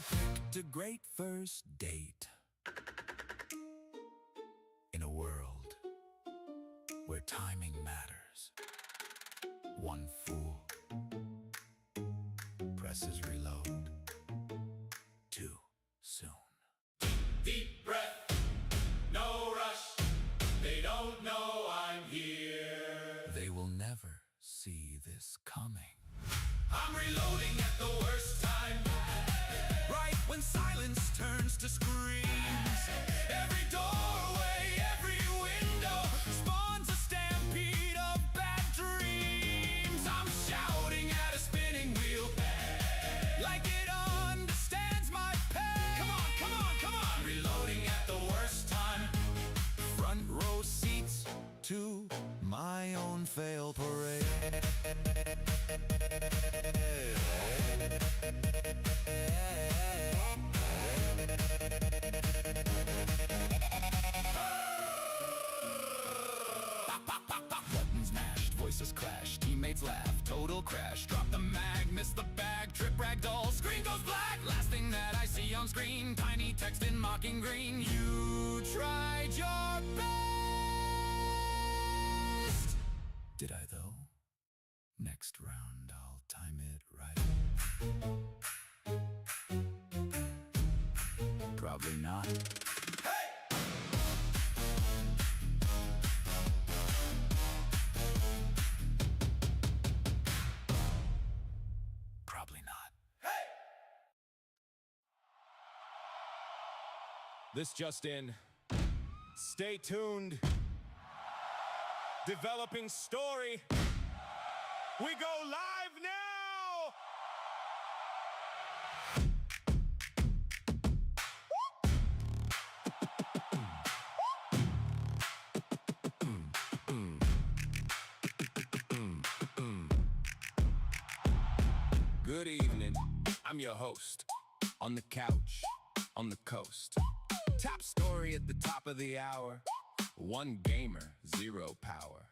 picked a great first date. In a world where timing matters, one fool presses reload too soon. Deep breath, no rush. They don't know I'm here. They will never see this coming. I'm reloading at the worst time, Right when silence turns to screams, every doorway, every window spawns a stampede of bad dreams. I'm shouting at a spinning wheel, Like it understands my pain. come on, come on, come on. Reloading at the worst time. Front row seats to my own fail parade. Buttons mashed, voices clash, teammates laugh, total crash. Drop the mag, miss the bag, trip ragdoll, screen goes black. Last thing that I see on screen, tiny text in mocking green. You tried your best. Did I though? Next round I'll time it right. Probably not. Probably not. This just in. Stay tuned. Developing story. We go live now! Good evening. I'm your host. On the couch, on the coast. Top story at the top of the hour. One gamer, zero power.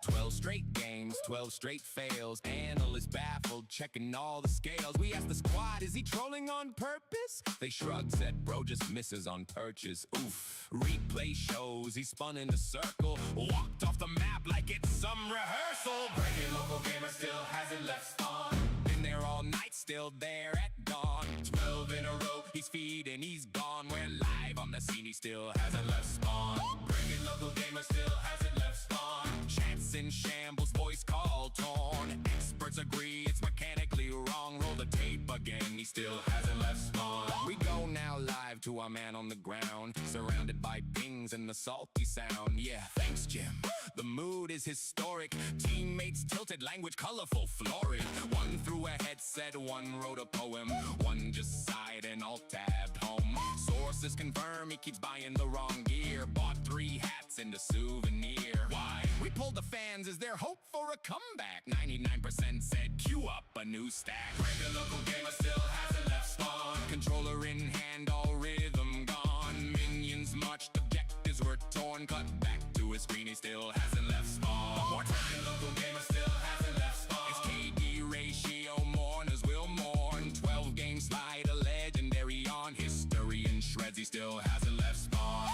12 straight games, 12 straight fails. Analysts baffled, checking all the scales. We asked the squad, is he trolling on purpose? They shrugged, said, bro just misses on purchase. Oof, replay shows, he spun in a circle. Walked off the map like it's some rehearsal. Breaking local gamer still hasn't left spawn. Been there all night, still there at dawn. 12 in a row, He's feeding, he's gone. We're live on the scene, he still hasn't left spawn. breaking local gamer still hasn't left spawn. Chance in shambles, voice call torn. Experts agree it's mechanically wrong. Roll the tape again, he still hasn't left spawn. We go now live to our man on the ground, surrounded by pings and the salty sound. Yeah, thanks Jim. The mood is historic. Teammates tilted, language colorful, florid. One threw a headset, one wrote a poem. One just sighed and alt-tabbed home. Sources confirm he keeps buying the wrong gear. Bought 3 hats and a souvenir. Why? We pulled the fans, is there hope for a comeback? 99% said cue up a new stack. Breaking local gamer still hasn't left spawn. Controller in hand, all rhythm gone. Minions marched, objectives were torn. Cut back to his screen, he still hasn't left spawn. One more time. Breaking local gamer still hasn't left spawn. It's KD ratio, mourners will mourn. 12 game slide, a legendary on. History in shreds, he still hasn't left spawn.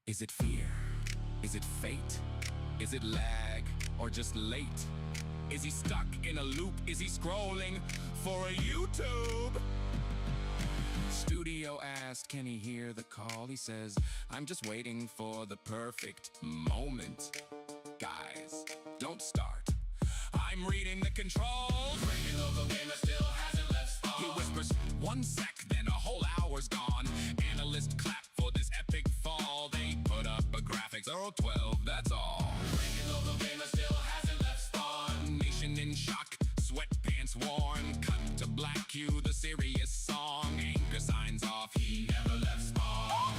Is it fear? Is it fate? Is it lag or just late? Is he stuck in a loop? Is he scrolling for a YouTube? Studio asked, can he hear the call? He says, I'm just waiting for the perfect moment. Guys, don't start. I'm reading the controls. Breaking local gamer still hasn't left spawn. He whispers, 1 sec, then a whole hour's gone. Analysts clap for this epic fall. They put up a graphics, 012, that's all. Breaking local gamer still hasn't left spawn. Nation in shock, sweatpants worn. Cut to black, cue the serious song. Anchor signs off, he never left spawn.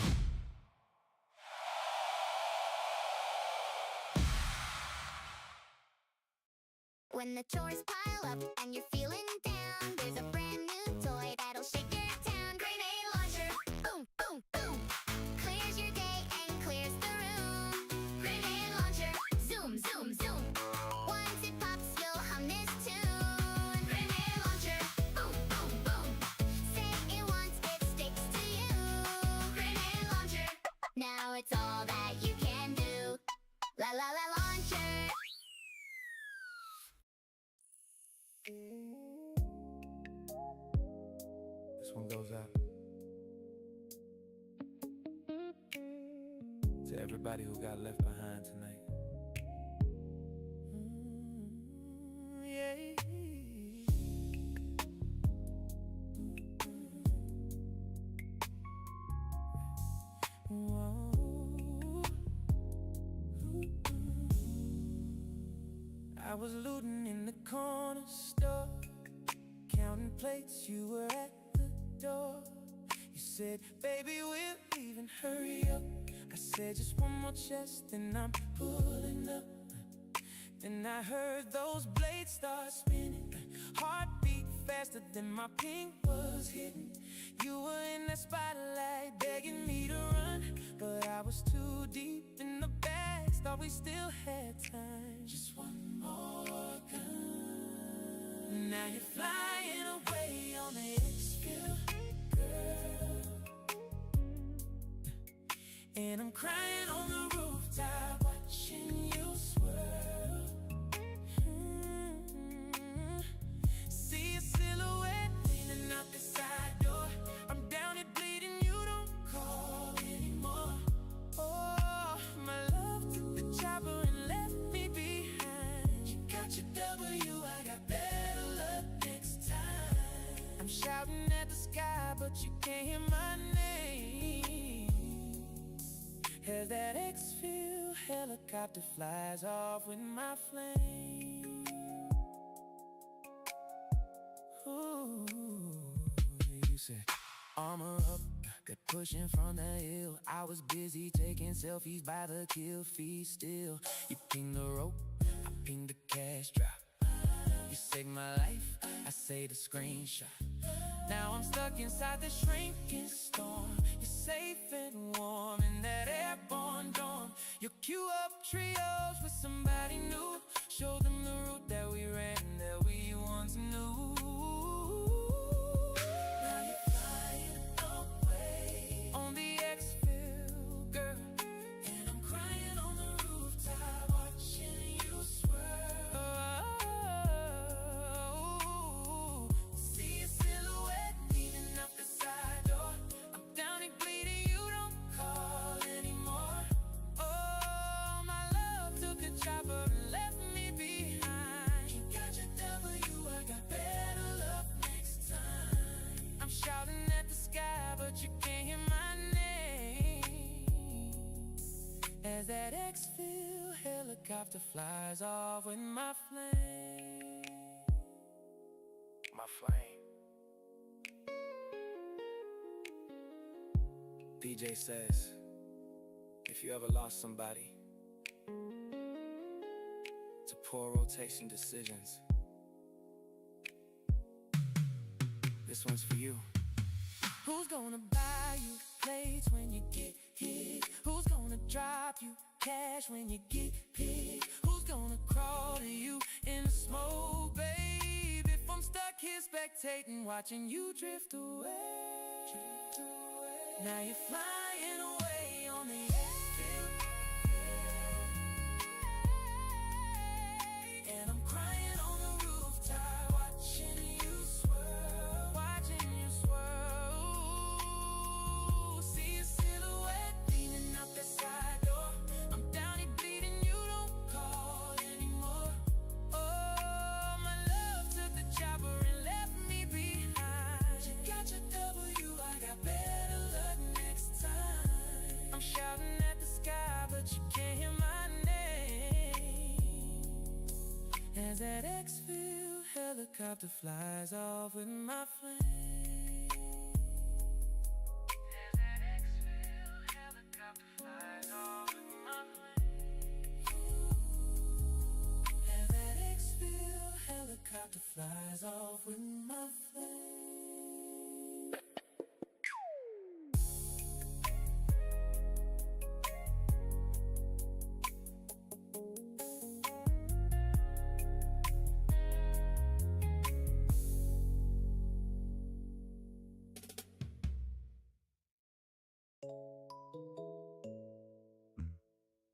When the chores pile up and you're feeling down, there's a brand new toy that'll shake your town. Grenade launcher, boom, boom, boom. Clears your day and clears the room. Grenade launcher, zoom, zoom, zoom. Once it pops, you'll hum this tune. Grenade launcher, boom, one goes out to everybody who got left behind tonight. Yeah. Whoa. I was looting in the corner store, counting plates, you were at the door. You said, baby, we're leaving, hurry up. I said, just one more chest and I'm pulling up. Then I heard those blades start spinning, heartbeat faster than my pink was hitting. You were in that spotlight begging me to run, but I was too deep in the bags, thought we still had time. Just one more gun. Now you're flying away on the X-Field, girl, and I'm crying on the rooftop watching you swirl. See a silhouette leaning out the side door. I'm down here bleeding, you don't call anymore. Oh, my love took the chopper and left me behind. You got your W, I got better luck next time. I'm shouting at the sky, but you can't hear my name, as that X-Field helicopter flies off with my flame. Ooh, you said, armor up, they're pushing from the hill. I was busy taking selfies by the kill feed still. You ping the rope, I ping the cash drop. You saved my life, I saved a screenshot. Now I'm stuck inside the shrinking storm. You're safe and warm in that airborne dorm. You queue up trios with somebody new, show them the route that we ran, that we once knew. Now you're flying away on the X-Field, girl, and I'm crying on the rooftop watching you swirl. See a silhouette leaning up the side door. I'm down and bleeding, you don't call anymore. Oh, my love took a chopper and left me behind. You got your W, I got better luck next time. I'm shouting at the sky, but you can't hear my name, as that X-Field helicopter flies off with my flame. My flame. DJ says, if you ever lost somebody to poor rotation decisions, this one's for you. Who's gonna buy you plates when you get hit? Who's gonna drop you cash when you get picked? Who's gonna crawl to you in the smoke, babe? If I'm stuck here spectating, watching you drift away, Now you're flying away on the X-Field, and I'm crying on the rooftop watching you swirl, watching you swirl. See a silhouette leaning out the side door. I'm down here bleeding, you don't call anymore. Oh, my love took the chopper and left me behind. You got your W, I got better luck next time. I'm shouting at the sky, but you can't hear my name, as that X-Field helicopter flies off with my flame. As that X-Field helicopter flies off with my flame. As that X-Field helicopter flies off with my flame.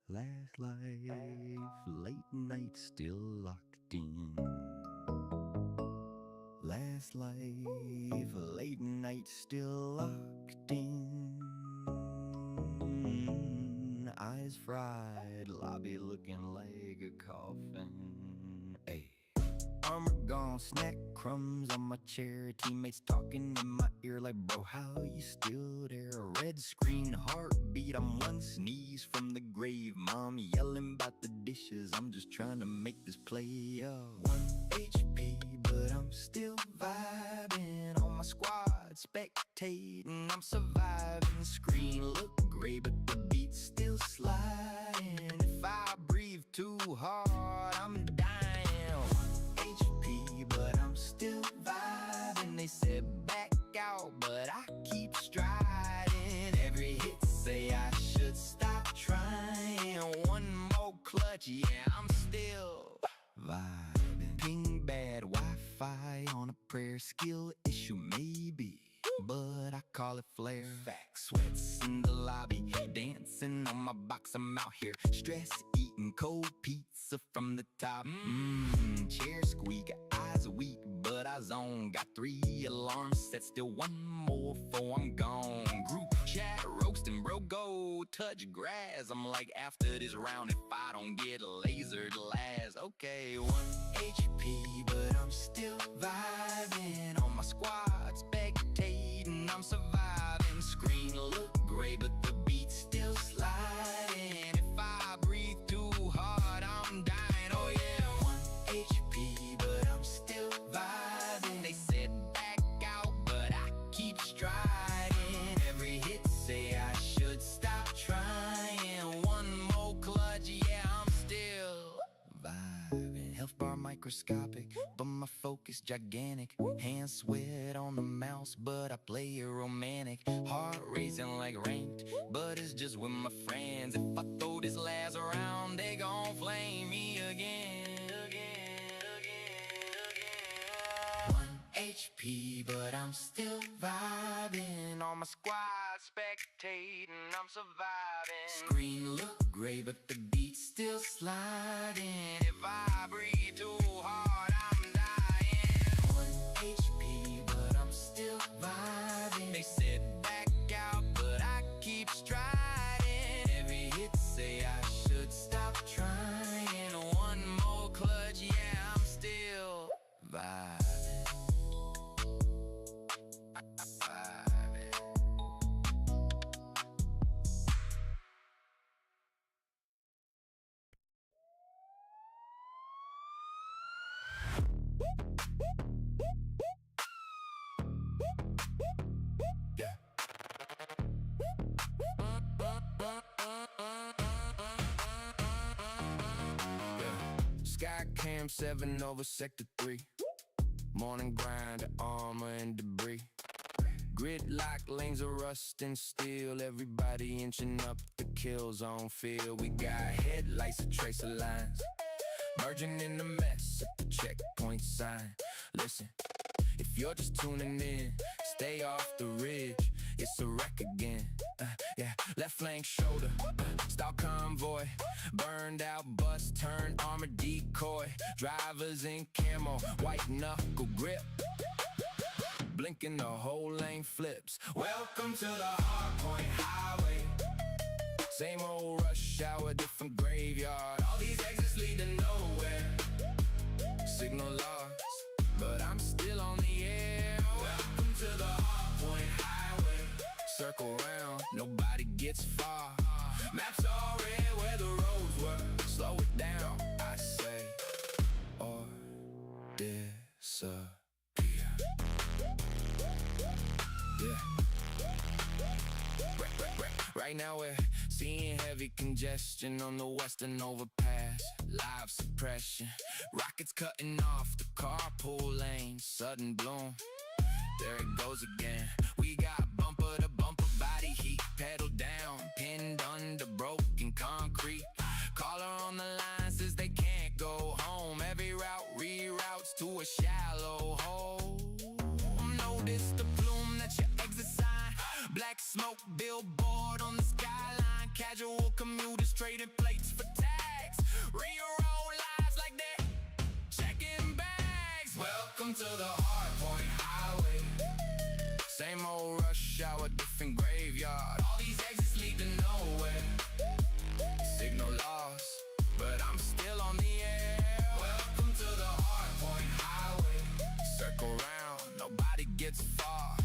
Last life, late night, still locked in. Last fast life, late night still locked in, eyes fried, lobby looking like a coffin. Ay. Armor gone, snack crumbs on my chair, teammates talking in my ear like, bro, how you still there? Red screen, heartbeat, I'm one sneeze from the grave. Mom yelling about the dishes, I'm just trying to make this play out. 1 HP, but I'm still vibing. On my squad, spectating, I'm surviving. Screen look gray, but the beat's still sliding. If I breathe too hard, I'm dying. HP, but I'm still vibing. They said back out, but I keep striding. Every hit say I should stop trying. One more clutch, yeah, I'm still vibing. Ping bad Wi-Fi on a prayer, skill issue maybe, but I call it flare. Facts, sweats in the lobby, dancing on my box, I'm out here. Stress eating cold pizza from the top. Chair squeak, eyes weak, but I zone. Got 3 alarms set, still 1 more before I'm gone. Group chat roasting, bro, go touch grass. I'm like, after this round, if I don't get lasered last. Okay, 1 HP, but I'm still vibing. On my squad, spectating, I'm surviving. Screen look gray, but the beat's still sliding. If I breathe too hard, I'm dying. Oh yeah, 1 HP, but I'm still vibing. They said back out, but I keep striding. Every hit say I should stop trying. 1 more clutch, yeah, I'm still vibing. Health bar microscopic, but my focus gigantic. Hand sweat on the mouse, but I play it romantic. Heart racing like ranked, but it's just with my friends. If I throw this last round, they gon' flame me again. 1 HP, but I'm still vibing. On my squad, spectating, I'm surviving. Screen look gray, but the beat's still sliding. If I breathe too hard, I'm dying. 1 HP, but I'm still vibing. They said back out, but I keep striding. Every hit say I should stop trying. 1 more clutch, yeah, I'm still vibing. Sky Cam 7 over Sector 3. Morning grind, armor and debris. Gridlock lanes of rust and steel. Everybody inching up the kill zone field. We got headlights to trace the lines, merging in the mess at the checkpoint sign. Listen, if you're just tuning in, stay off the ridge. It's a wreck again. Yeah, left flank shoulder, stop convoy. Burned out bus, turned armor decoy. Drivers in camo, white knuckle grip. Blinking, the whole lane flips. Welcome to the Hardpoint Highway. Same old rush hour, different graveyard. All these exits lead to nowhere. Signal lost, but I'm still on the air. Welcome to the Hardpoint Highway. Circle round, nobody gets far. Maps all red where the roads were. Slow it down, I say, or disappear. Yeah. Right now we're seeing heavy congestion on the western overpass. Live suppression, rockets cutting off the carpool lane. Sudden bloom, there it goes again. We got bumper to bumper, body heat, pedal down, pinned under broken concrete. Caller on the line says they can't go home. Every route reroutes to a shallow hole. Notice the plume, that's your exit sign. Black smoke billboard on the skyline. Casual commuters trading plates for tags. Reroll lives like they're checking bags. Welcome to the Hardpoint. a different graveyard. All these exits lead to nowhere. Signal lost, but I'm still on the air. Welcome to the hardpoint highway. Circle round, nobody gets far.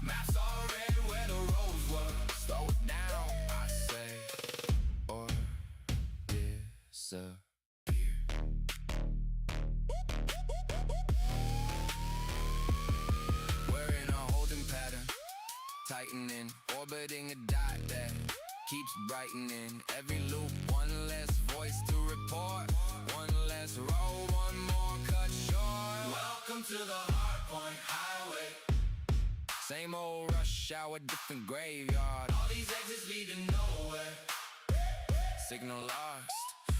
Maps all red where the roads were. Slow it down, I say, or disappear. We're in a holding pattern, tightening, orbiting a dot that keeps brightening. Every loop, one less voice to report. One less road, one more cut short. Welcome to the hardpoint highway. Same old rush hour, different graveyard. All these exits lead to nowhere. Signal lost,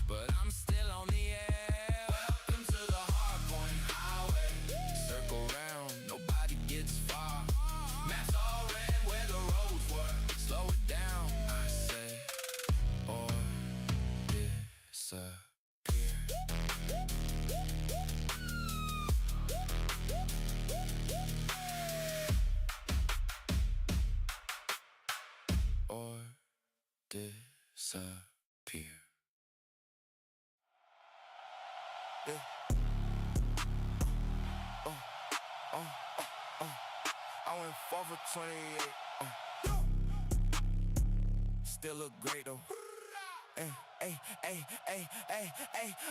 but I'm still on the air. Welcome to the hardpoint highway. Circle round, nobody gets far. Maps all red where the roads were. Slow it down, I say, or disappear. Or disappear. Yeah. I went 4 for 28. Still look great though. Ay.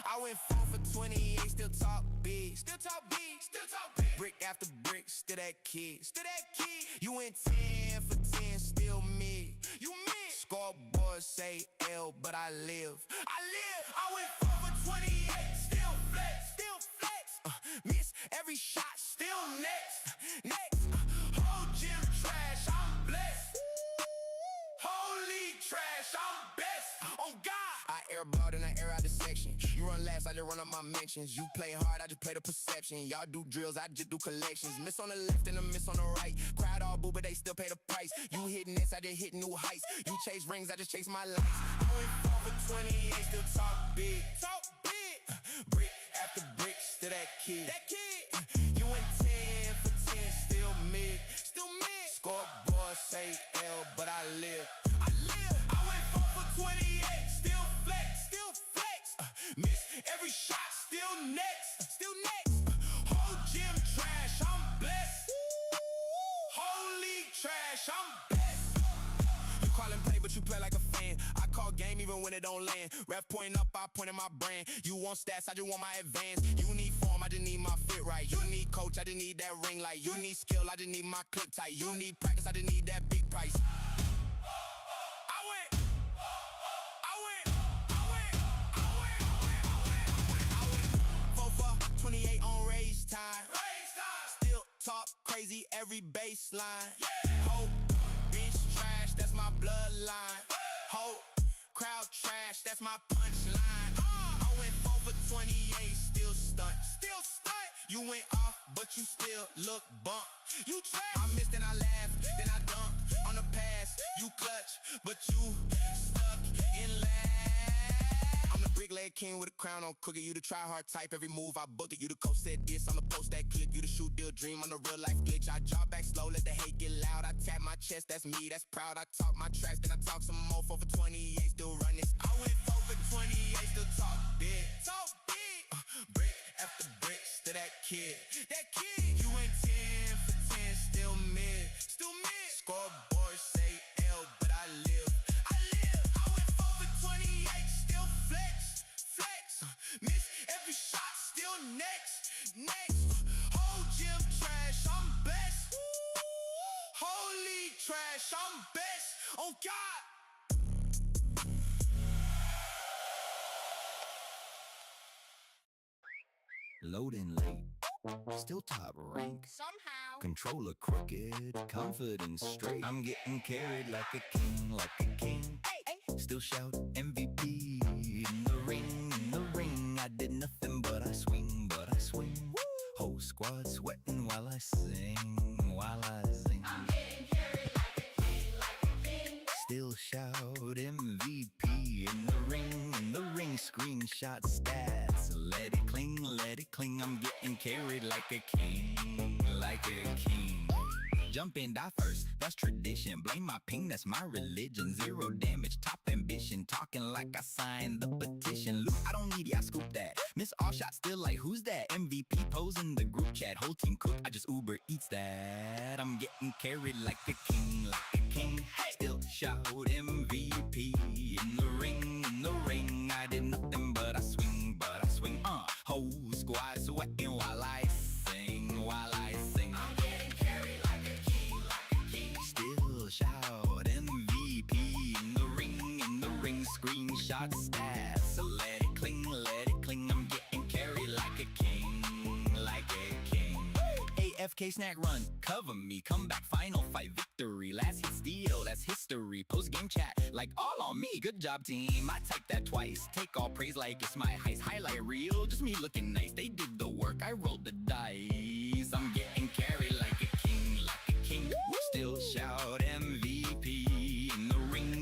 I went 4 for 28. Still talk big. Still talk big. Brick after brick, still that kid. You went 10 for 10, still mid. You mid. Scoreboard say L, but I live. I went 4 for 28. Still flex. Miss every shot, still next. Whole gym trash, I'm blessed. Holy trash, I'm best. On God. I airballed and I air out the section. You run last, I just run up my mentions. You play hard, I just play the perception. Y'all do drills, I just do collections. Miss on the left and a miss on the right. Crowd all boo, but they still pay the price. You hitting this, I just hit new heights. You chase rings, I just chase my lights. I went 4 for 28, still talk big. Brick after brick, still that kid. You went 10 for 10, still mid. Scoreboard say L, but I live. I went 4 for 28, still flex. Miss every shot, still next. Whole gym trash, I'm blessed. Holy trash, I'm best. You call and play, but you play like a fan. I call game even when it don't land. Ref pointing up, I point at my brand. You want stats, I just want my advance. You need form, I just need my fit right. You need coach, I just need that ring light. You need skill, I just need my clip tight. You need practice, I just need that big price. I went 4 for 28 on race time. Still talk crazy every baseline. Hope bench trash, that's my bloodline. Hope crowd trash, that's my punchline. I went 4 for 28, still stunt. You went off, but you still look bump. You trash. I missed and I laughed, then I dunked on the pass. You clutch, but you stuck in last. I'm the brick leg king with a crown on cookie. You the try hard type, every move I book it. You the coach said this, I'm the post that clip. You the shoot deal dream on the real life glitch. I draw back slow, let the hate get loud. I tap my chest, that's me, that's proud. I talk my tracks, then I talk some more. 4 for 28, still run this. I went 4 for 28, still talk big. Brick after brick, still that kid. You went 10 for 10, still mid. Scoreboard say L, but I live. I went 4 for 28, still flex. Miss every shot, still next. Whole gym trash, I'm best. Holy trash, I'm best. On God. Loading late, still top rank. Somehow. Controller crooked, confidence straight. I'm getting carried like a king. Still shout MVP in the ring. I did nothing but I swing. Whole squad sweating while I sing. I'm getting carried like a king. Still shout MVP in the ring. Screenshot stats, let it cling. I'm getting carried like a king. Jump in, die first, that's tradition. Blame my ping, that's my religion. Zero damage, top ambition. Talking like I signed the petition. Loot, I don't need, yeah, I scoop that. Miss all shots, still like, who's that? MVP posing the group chat. Whole team cook, I just Uber Eats that. I'm getting carried like a king, like a king. Still shout MVP in the ring, in the ring. I did nothing but I swing. Whole squad sweating while I sing, while I sing. I'm getting carried like a king, like a king. Still shout MVP in the ring, screenshot stats. So let it cling, I'm getting carried like a king, like a king. AFK snack run, cover me, come back, final fight, victory. Last hit steal, that's history. Post game chat, like all on me. Good job, team. I typed that twice. Take all praise like it's my heist. Highlight reel, just me looking nice. They did the work, I rolled the dice. I'm getting carried like a king, like a king. Still shout MVP in the ring.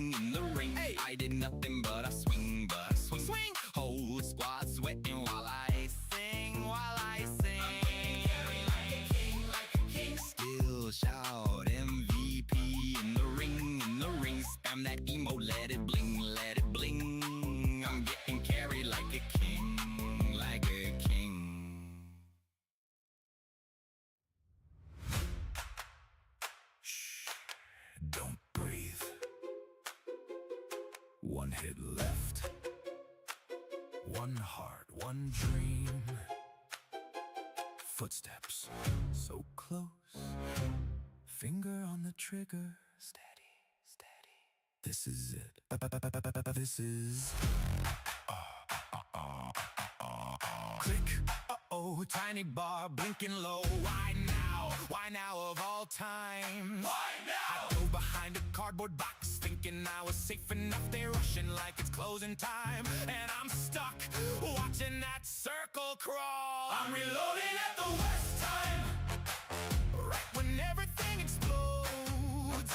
Hey, I did nothing but I swing, swing. Whole squad sweating while I sing, while I sing. I'm getting carried like a king, like a king. Still shout MVP in the ring. Spam that emo, let it bling, let it bling. I'm getting carried like a king, like a king. Shh, don't breathe. One hit left. One heart, one dream. Footsteps, so close. Finger on the trigger. Steady, steady. This is it. This is... Click. Uh-oh, tiny bar blinking low. Why now? Why now of all time? Why now? I dove behind a cardboard box, thinking I was safe enough. They're rushing like it's closing time, and I'm stuck watching that circle crawl. I'm reloading at the worst time. Right when everything explodes,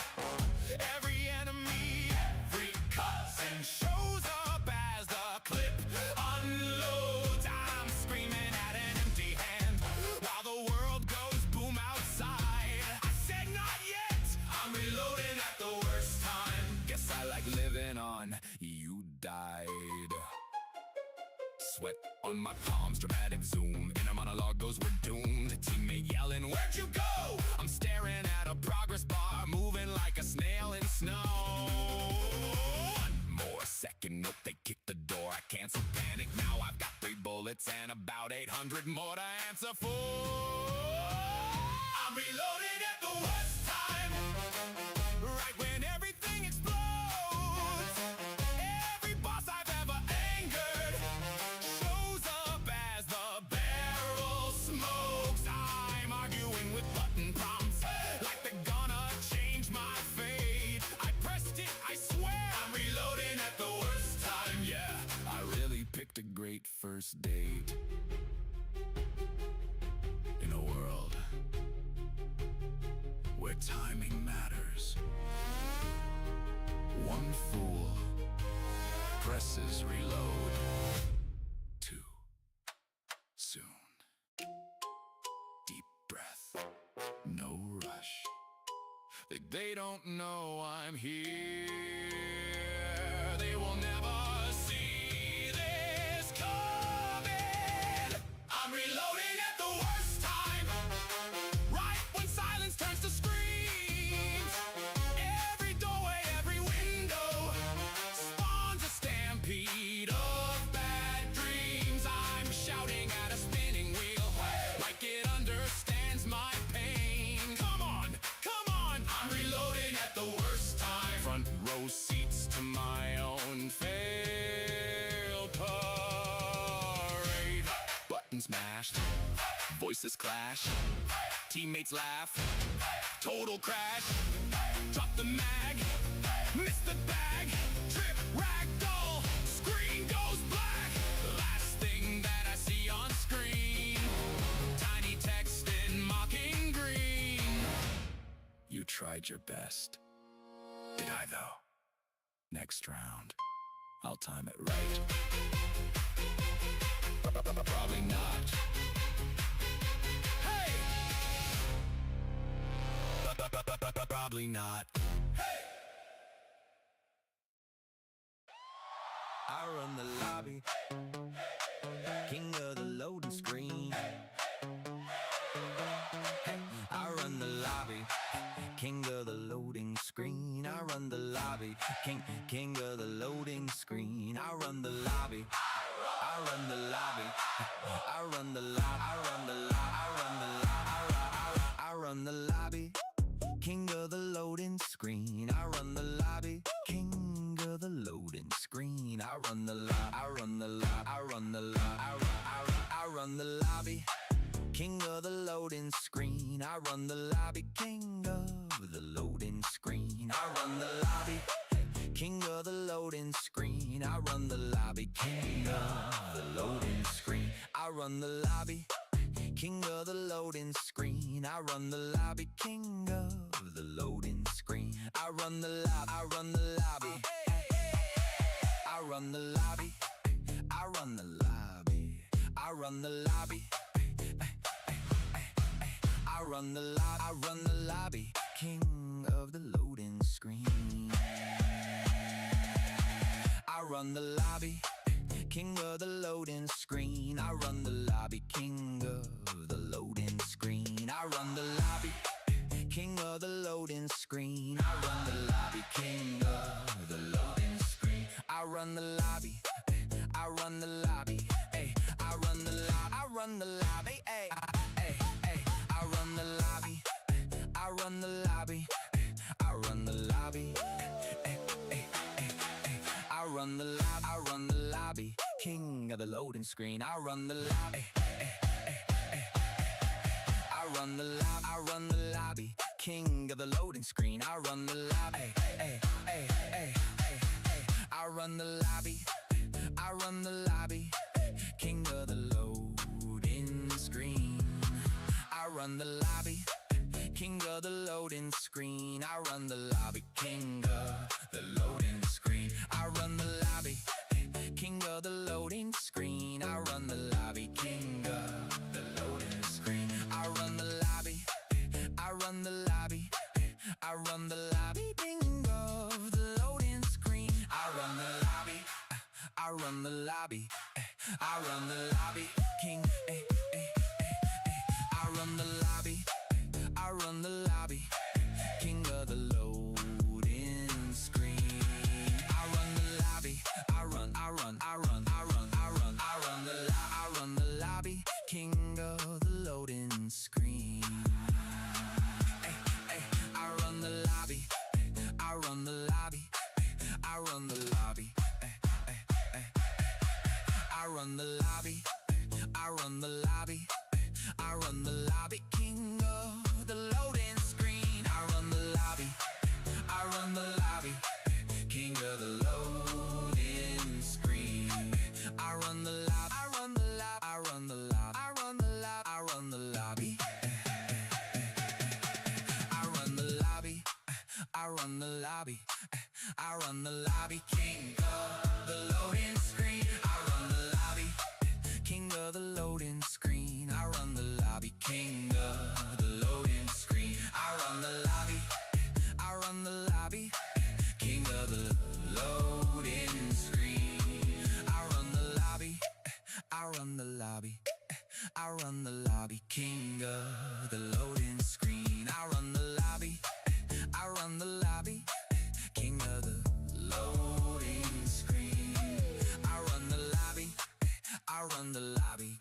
every enemy, every cousin shows up as the clip unloads. I'm screaming at an empty hand while the world goes boom outside. I said not yet. I'm reloading at the worst time. Guess I like living on. You died. Sweat on my palms, dramatic zoom. Inner monologue goes, we're doomed. Teammate yelling, where'd you go? I'm staring at a progress bar, moving like a snail in snow. One more second, nope, they kicked the door. I cancel panic, now I've got 3 bullets and about 800 more to answer for. I'm reloading at the worst time. Right when everything explodes. Every boss I've ever angered shows up as the barrel smokes. I'm arguing with button prompts like they're gonna change my fate. I pressed it, I swear. I'm reloading at the worst time. Yeah, I really picked a great first date. In a world where timing matters. One fool presses reload. Too soon. Deep breath, no rush. They don't know I'm here. They will never see this coming. I'm reloading at the worst time. Right when silence turns to screams. Every doorway, every window spawns a stampede of bad dreams. I'm shouting at a spinning wheel like it understands my pain. Come on, come on. I'm reloading at the worst time. Front row seats to my own failed parade. Buttons smashed, voices clash, teammates laugh, total crash. Drop the mag, miss the bag, trip, ragdoll, screen goes black. Last thing that I see on screen, tiny text in mocking green. You tried your best. Did I though? Next round, I'll time it right. Probably not. Hey! Probably not. I run the lobby, king of the loading screen. I run the lobby, king of the loading screen. I run the lobby, king of the loading screen. I run the lobby, I run the lobby, I run the lobby, I run the lobby, I run the lobby, I run the lobby, king of the loading screen. I run the lobby, king of the loading screen. I run the lobby, I run the lobby, I run the lobby, I run the lobby, king of the loading screen. I run the lobby, king of the loading screen. I run the lobby, king of the loading screen. I run the lobby, king of the loading screen. I run the lobby, king of the loading screen. I run the lobby, king of the loading screen. I run the lobby, I run the lobby, I run the lobby, I run the lobby, I run the lobby, I run the lobby, I run the lobby, king of the loading screen. I run the lobby, king of the loading screen. I run the lobby, king of the loading screen. I run the lobby, king of the loading screen. I run the lobby, king of the loading screen. I run the lobby, I run the lobby, ay. I run the lobby, I run the lobby, ay. I run the lobby, I run the lobby, I run the lobby, I run the lobby, I run the lobby, king of the loading screen. I run the lobby, I run the lobby, I run the lobby, king of the loading screen. I run the lobby, I run the lobby, I run the lobby, king of the loading screen. I run the lobby, king of the loading screen. I run the lobby, king of the loading screen. I run the lobby, king of the loading screen. I run the lobby, king of the loading screen. I run the lobby, I run the lobby, I run the lobby, king of the loading screen. I run the lobby, I run the lobby, I run the lobby, king. I run the lobby, I run the lobby, king of the loading screen. I run the lobby, I run the lobby, king of the loading screen. I run the lobby, I run the lobby, I run the lobby, I run the lobby, I run the lobby, I run the lobby, king of the loading screen. I run the lobby, I run the lobby, king of the loading screen. I run the lobby, I run the lobby, I run the lobby, I run the lobby, I run the lobby, I run the lobby, I run the lobby, I run the lobby, king of the loading screen. I run the lobby, king of the loading screen. I run the lobby, king of the loading screen. I run the lobby, I run the lobby, king of the loading screen. I run the lobby, I run the lobby, I run the lobby, king of the loading screen. I run the lobby, I run the lobby, king of the loading screen. I run the lobby, I run the lobby,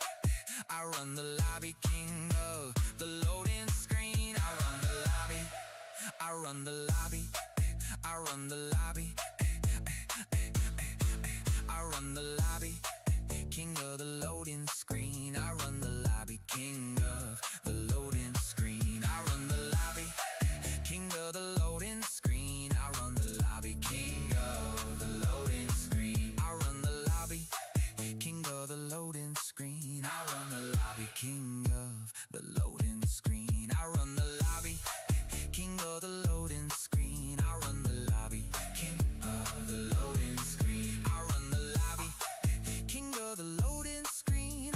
I run the lobby, king of the loading screen. I run the lobby, I run the lobby, I run the lobby, I run the lobby, king of the loading screen. I run the lobby, king of the loading screen. I run the lobby, king of the loading screen. I run the lobby, king of the loading screen. I run the lobby, king of the loading screen. I run the lobby, king of the loading screen. I run the lobby, king of the loading screen. I run the lobby, king of the loading screen. I run the lobby, king of the loading screen.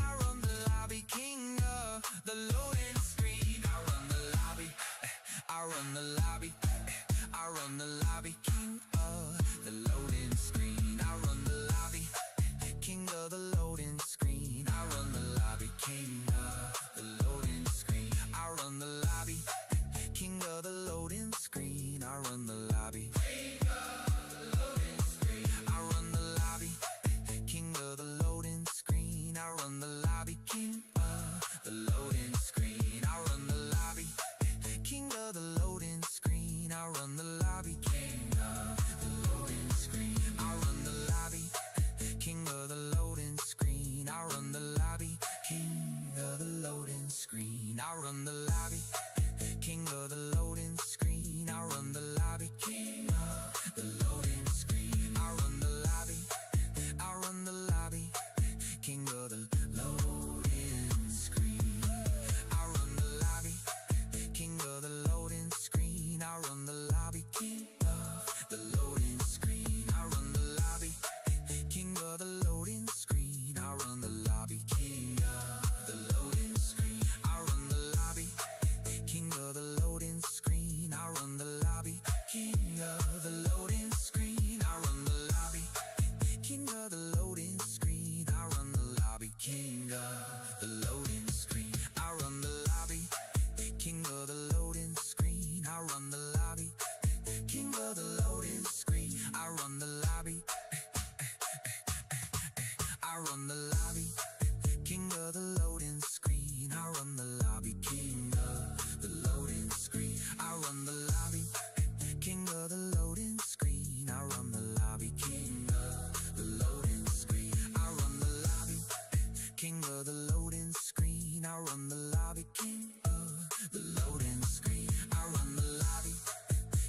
loading screen. I run the lobby, king of the loading screen. I run the lobby,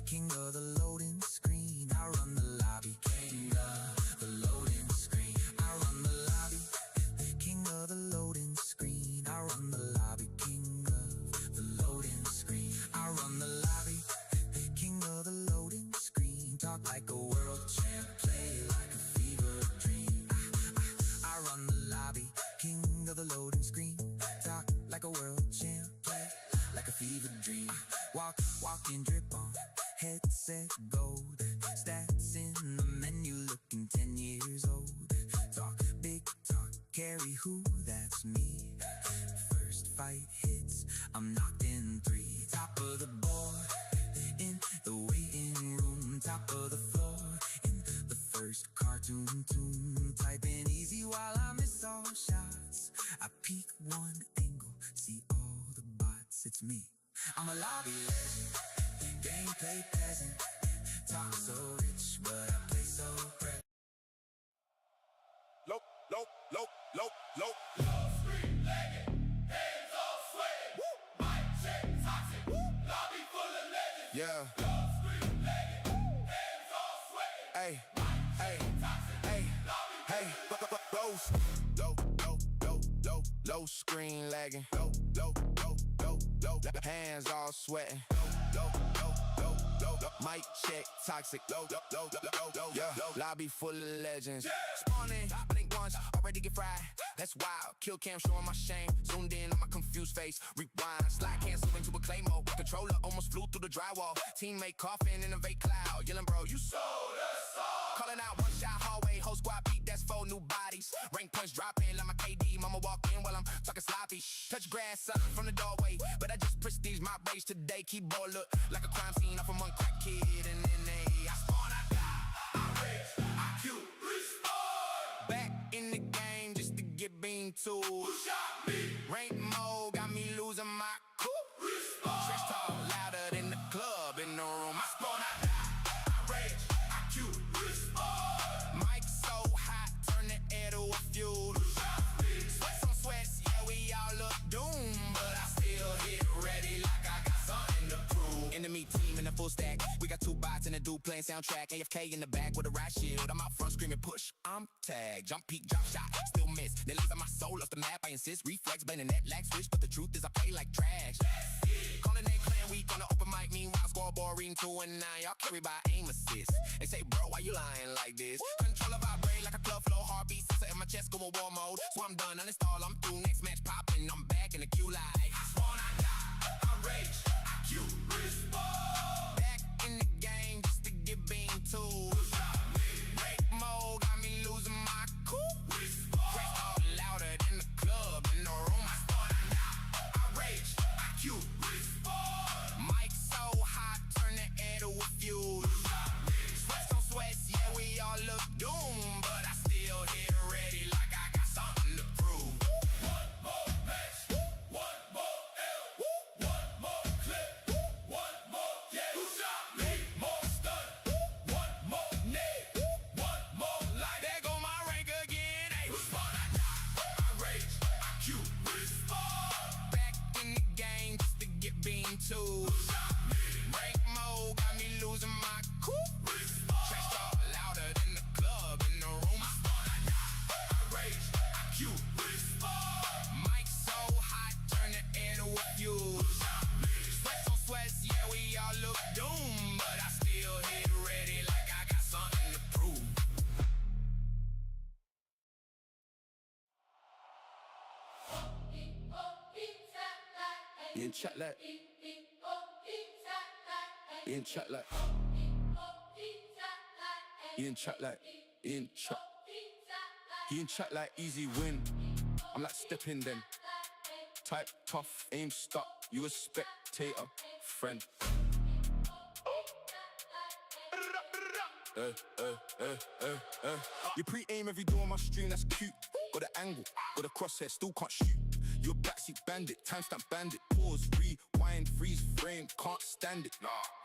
king of the loading screen. I run the lobby, king of the loading screen. I run the lobby, king of the loading screen. I run the lobby, king of the loading screen. I run the lobby, king of the loading screen. Talk like a world champ, play like a fever dream. I run the lobby, king of the loading screen. Talk like a world champ, play like a fever dream. Walk and drip on, headset gold. Stats in the menu, looking 10 years old. Talk big talk, carry who, that's me. First fight hits, I'm knocked in 3. Top of the board, in the waiting room. Top of the floor, in the first cartoon tune. Typing easy while I miss all shots. I peek one angle, see all the bots, it's me. I'm a lobby legend, gameplay peasant. Talk so rich, but I play so prep. Low. Screen legging, hands all sweating. Mic check toxic, lobby full of legends. Yeah. Screen legging, hands all sweating. Low screen lagging, hands all sweating. Mic check toxic, yeah. Lobby full of legends. Spawning, blink once, already get fried. That's wild. Kill cam showing my shame. Zoomed in on my confused face. Rewind, slide cancel into a claymore. Controller almost flew through the drywall. Teammate coughing in a vape cloud. Yelling, bro, you sold us all. Calling out one shot hallway. Whole squad beat, that's 4 new bodies. Rank punch dropping like my KD. Mama walk in while I'm talking sloppy. Touch grass up from the doorway. But I just prestige my rage today. Keyboard look like a crime scene off of one crack kid. And then I spawn, I die. I rage, I kill, respawn. Back in the game just to get beam tools. Who shot me? Rank mode got me losing my cool. Respawn. Stretch tall, louder than the club in the room. I spawn, I die, I rage, I kill, respawn. mic so hot, turn the air to a fuel. Who shot me? Sweats on sweats, yeah, we all look doomed, but I still hit ready like I got something to prove. Enemy team in the full stack. We got 2 bots and a dude playing soundtrack. AFK in the back with a riot shield. I'm out front screaming push. I'm tagged. Jump peek, drop shot, still miss. They laser my soul off the map. I insist. Reflex, blending that lag switch, but the truth is I play like trash. Calling a clan week on the open mic. Meanwhile, scoreboard reading 2 and 9. Y'all carry by aim assist. They say, bro, why you lying like this? Controller vibrate like a club flow. Heartbeat sensor in my chest, go in war mode. So I'm done, uninstall, I'm through. Next match popping, I'm back in the queue like I spawn, I die, I rage, I kill, respawn. back in the game just to get beam tools. Who shot me? Break mode got me losing my cool. Respawn. Press all louder than the club in the room. I Spawn, I die, I rage, I kill, respawn. mic so hot, turn the air to a fuel. Who shot me? Sweats on sweats, yeah, we all look doomed, but I still hit ready like I got something to prove. One more match, one more L, one more clip, one more yeah. Who shot me? More stun, one more nade, one more life. There go my rank again, ayy. Who spawn, I die, I rage, I kill, respawn. Back in the game just to get beam tools. Who shot me? Rank mode got me losing my cool. Respawn. Trash talk louder than the club in the room. Spawn, I die, I rage, I kill, respawn. Mic so hot, turn the air to a fuel. Who shot me? Sweats on sweats, yeah, we all look doomed, but I still hit ready like I got something to prove. You in chat like, you in chat like, you in chat like, you in chat. You in chat like easy win. I'm like step in then. Type tough, aim stuck. You a spectator, friend. You pre-aim every door on my stream, that's cute. Got an angle, got a crosshair, still can't shoot. You a backseat bandit, timestamp bandit. Pause, rewind, freeze frame, can't stand it.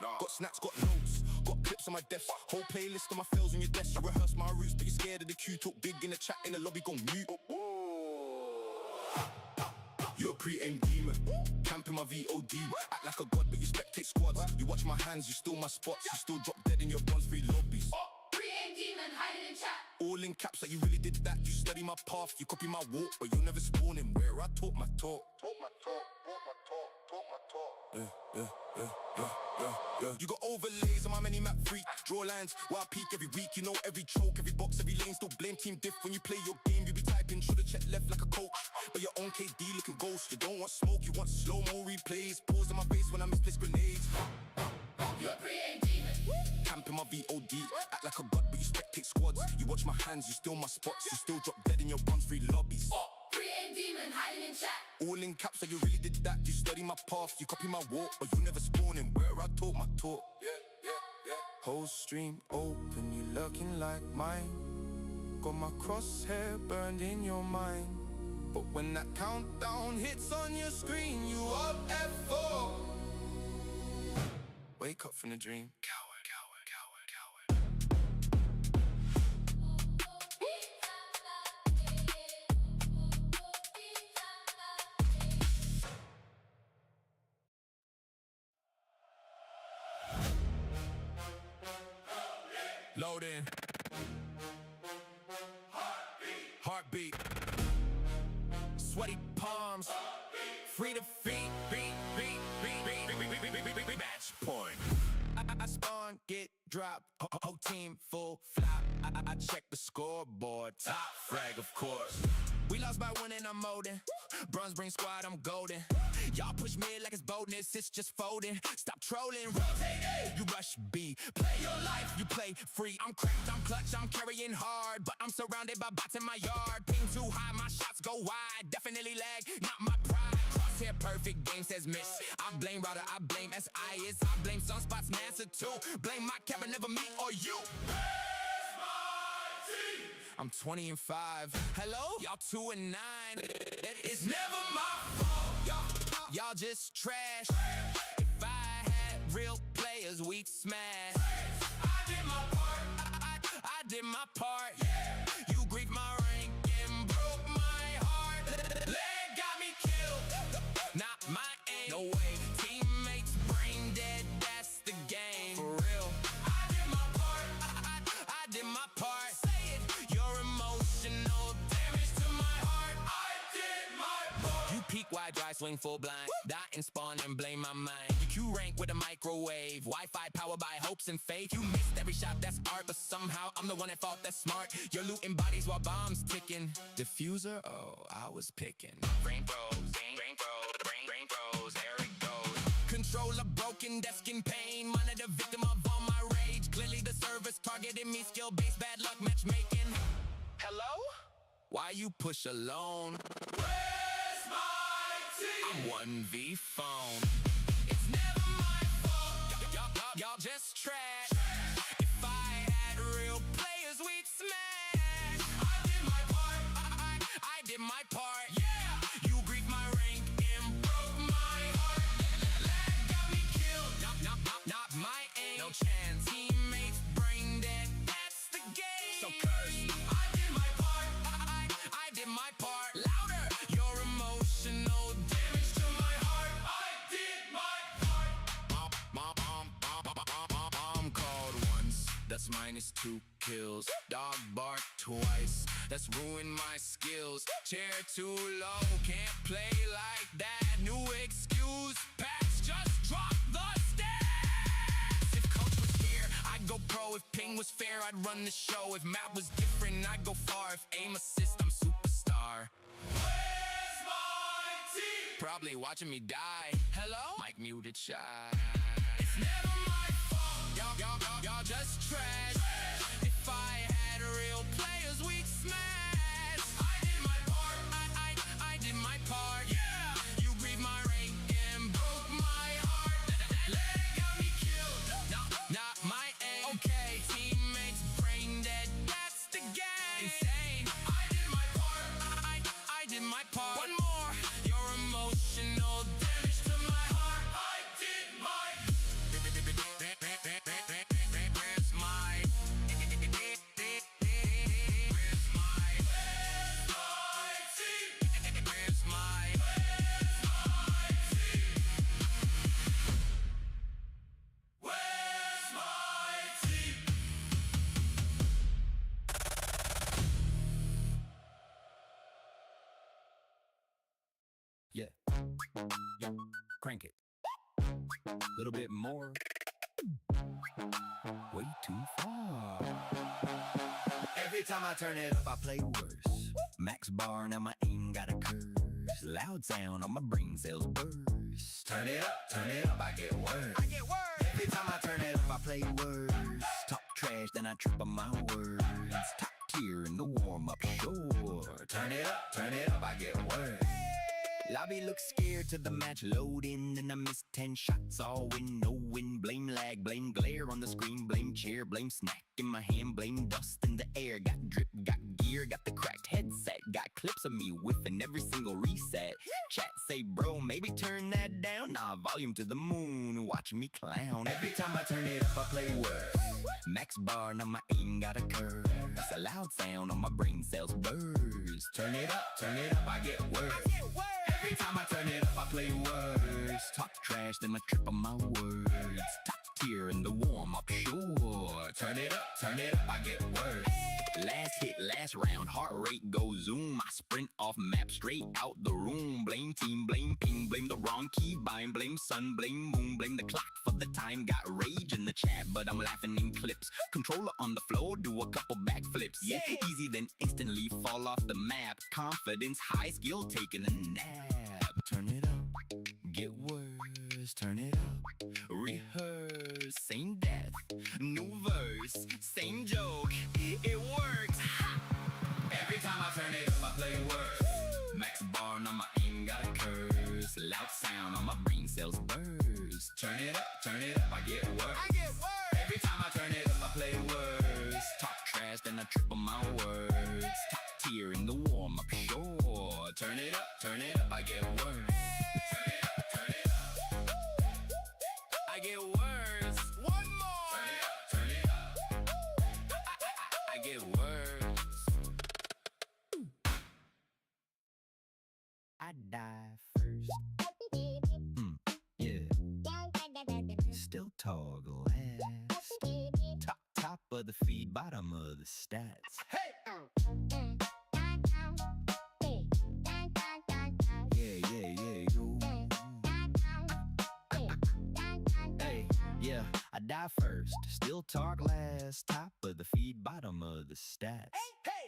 Got snaps, got notes, got clips on my desk. Whole playlist on my fails on your desk. You rehearse my routes, but you scared of the queue. Talk big in the chat, in the lobby, gon' mute. You're a pre-aimed demon. Camping my VOD. Act like a god, but you spectate squads. You watch my hands, you steal my spots. You still drop dead in your bronze free lobbies. Pre-aimed demon, hiding in chat. All in caps, like you really did that. You study my path, you copy my walk, but you'll never spawn in where I talk my talk. You got overlays on my mini-map freak. Draw lines while I peak every week. You know every choke, every box, every lane. Still blame team diff when you play your game. You be typing, shoulda checked left like a coach. But your own KD looking ghost. You don't want smoke, you want slow-mo replays. Pause on my face when I misplace grenades. You're a pre-aimed demon. Camping my VOD. Act like a god, but you spectate squads. You watch my hands, you steal my spots. You still drop dead in your bronze free lobbies. Pre-aimed demon, hiding in chat. All in caps, like you really did that. You study my path, you copy my walk, but you never spawn in where I talk my talk. Whole stream open, you looking like mine. Got my crosshair burned in your mind. But when that countdown hits on your screen, you up F4. Wake up from the dream. Coward. Loading. Heartbeat. Sweaty palms. Free to feet. Match point. I spawn, get dropped. Whole team full flop. I check the scoreboard. Top frag, of course. We lost by 1 and I'm molding. Bronze ring squad, I'm golden. Y'all push me like it's boldness, it's just folding. Stop trolling, rotate A. You rush B, play your life, you play free. I'm cracked, I'm clutch, I'm carrying hard, but I'm surrounded by bots in my yard. Ping too high, my shots go wide. Definitely lag, not my pride. Crosshair perfect, game says miss. I blame router, I blame SIS. I blame sunspots, NASA too. Blame my cabin, never me or you. I'm 20 and 5. Hello? Y'all 2 and 9. It's never my fault. Y'all just trash. If I had real players, we'd smash. I did my part. I did my part. You grieved my rank and broke my heart. Leg got me killed. Not my aim. No way. Teammates brain dead. That's the game. For real. I did my part. I did my part. Peak wide, dry, swing full blind. Dot and spawn and blame my mind. You rank with a microwave. Wi-Fi powered by hopes and faith. You missed every shot, that's art. But somehow I'm the one that thought that's smart. You're looting bodies while bombs ticking. Diffuser? Oh, I was picking. Brain bros, brain bros, there it goes. Controller broken, desk in pain. Monitor victim of all my rage. Clearly the service targeted me. Skill-based bad luck matchmaking. Hello? Why you push alone? I'm 1v phone. It's never my fault. Y'all just trash. If I had real players, we'd smash. I did my part. I did my part. Yeah. You grieved my rank and broke my heart. Lag got me killed. Not my aim. No chance. Teammates brain dead. That's the game. So cursed. I did my part. I did my part. Louder. Your emotional damage to my heart. I did my part. Mom called once. That's -2 kills. Dog bark twice. That's ruined my skills. Chair too low. Can't play like that. New excuse. Packs just drop the stats. If coach was here, I'd go pro. If ping was fair, I'd run the show. If map was different, I'd go far. If aim assist, I'm superstar. Where's my team? Probably watching me die. Hello? Mike muted shy. It's never my fault. Y'all just trash. If I had real players, we'd smash. I did my part. I did my part. Yeah. You grieved my rank and broke my heart. Leg got me killed. Not my aim. Okay. Teammates brain dead. That's the game. Insane. I did my part. I did my part. One more. Your emotional damage to my heart. I did my. Where's my? Where's my? Where's my team? Where's my? Yeah. Crank it. Little bit more. Way too far. Every time I turn it up, I play worse. Max bar, now my aim got a curse. Loud sound on my brain cells burst. Turn it up, I get worse. Every time I turn it up, I play worse. Talk trash, then I trip on my words. Top tier in the warm-up, sure. Turn it up, I get worse. Lobby looks scared to the match loading, and I miss 10 shots, all win, no win. Blame lag, blame glare on the screen, blame chair, blame snack in my hand, blame dust in the air. Got drip, got gear, got the cracked headset, got clips of me whiffing every single reset. Chat say, bro, maybe turn that down. Nah, volume to the moon, watch me clown. Every time I turn it up, I play worse. Max bar, now my aim got a curve. A loud sound on my brain cells burst. Turn it up, I get worse. Every time I turn it up, I play worse. Talk trash, then I trip on my words. Top tier in the warm-up, sure. Turn it up, I get worse. Last hit, last round, heart rate goes zoom. I sprint off map, straight out the room. Blame team, blame ping, blame the wrong key bind. Blame sun, blame moon, blame the clock for the time. Got rage in the chat, but I'm laughing in clips. Controller on the floor, do a couple backflips. Yeah, easy then instantly fall off the map. Confidence, high skill, taking a nap. Turn it up, get worse. Turn it up, rehearse. Same death, new verse, same joke. It works. Every time I turn it up, I play worse. Max bar, now my aim got a curse. Loud sound on my brain cells burst. Turn it up, I get worse. Every time I turn it up, I play worse. Talk trash, then I trip on my words. Top tier in the warm-up, sure. Turn it up, I get worse. Turn it up. I get worse. One more. Turn it up. I get worse. I die first. Yeah. Still talk last. Top of the feed, bottom of the stats. Hey! I die first, still talk last. Top of the feed, bottom of the stats.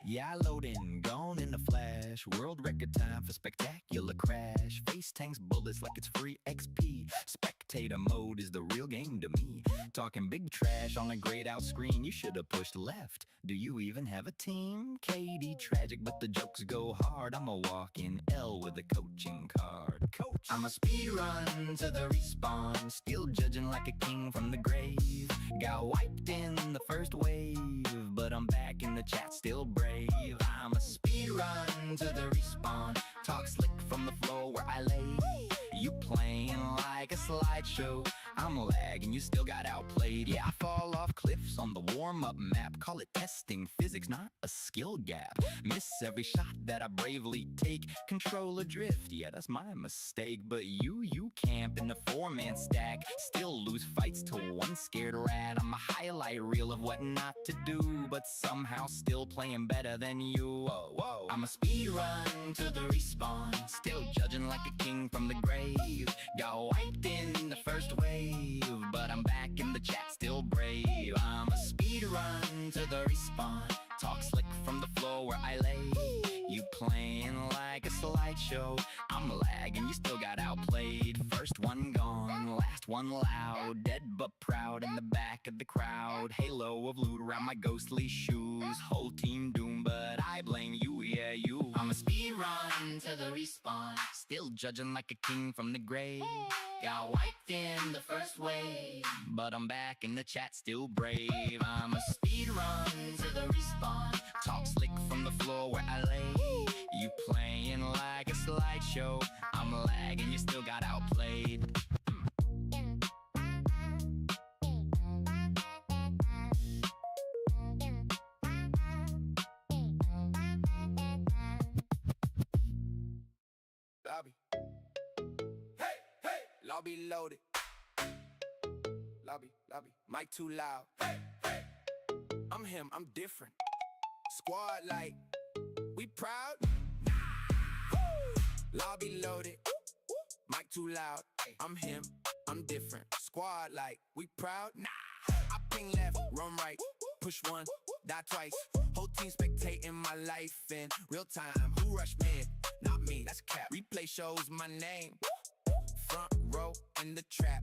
Yeah, I load in, gone in a flash. World record time for spectacular crash. Face tanks bullets like it's free XP. Spectator mode is the real game to me. Talking big trash on a grayed out screen. You should've pushed left. Do you even have a team? KD tragic, but the jokes go hard. I'm a walk-in L with a coaching card. Coach, I'm a speed run to the respawn. Still judging like a king from the grave. Got wiped in the first wave, but I'm back in the chat, still brave. I'm a speed run to the respawn. Talk slick from the floor where I lay. You playing like a slideshow. I'm lagging, you still got outplayed. Yeah, I fall off cliffs on the warm-up map. Call it testing, physics not a skill gap. Miss every shot that I bravely take. Control adrift, yeah, that's my mistake. But you camp in the 4-man stack. Still lose fights to one scared rat. I'm a highlight reel of what not to do, but somehow still playing better than you. Whoa. I'm a speed run to the respawn. Still judging like a king from the grave. Got wiped in the first wave, but I'm back in the chat, still brave. I'm a speed run to the respawn. Talk slick from the floor where I lay. You playing like a slideshow. I'm lagging, you still got outplayed. First one gone, last one loud. Dead but proud in the back of the crowd. Halo of loot around my ghostly shoes. Whole team doomed, but I blame you, yeah, you. I'm a speed run to the respawn. Still judging like a king from the grave. Got wiped in the first wave, but I'm back in the chat, still brave. I'm a speed run to the respawn. Talk slick from the floor where I lay. You playing like a slideshow. I'm lagging, you still got outplayed. Lobby. Hey, lobby loaded. Lobby, mic too loud. Hey, I'm him, I'm different. Squad like, we proud. Lobby loaded. Mic too loud, I'm him, I'm different. Squad like, we proud? Nah. I ping left, run right, push one, die twice. Whole team spectating my life in real time. Who rushed mid? Not me, that's cap. Replay shows my name. Front row in the trap.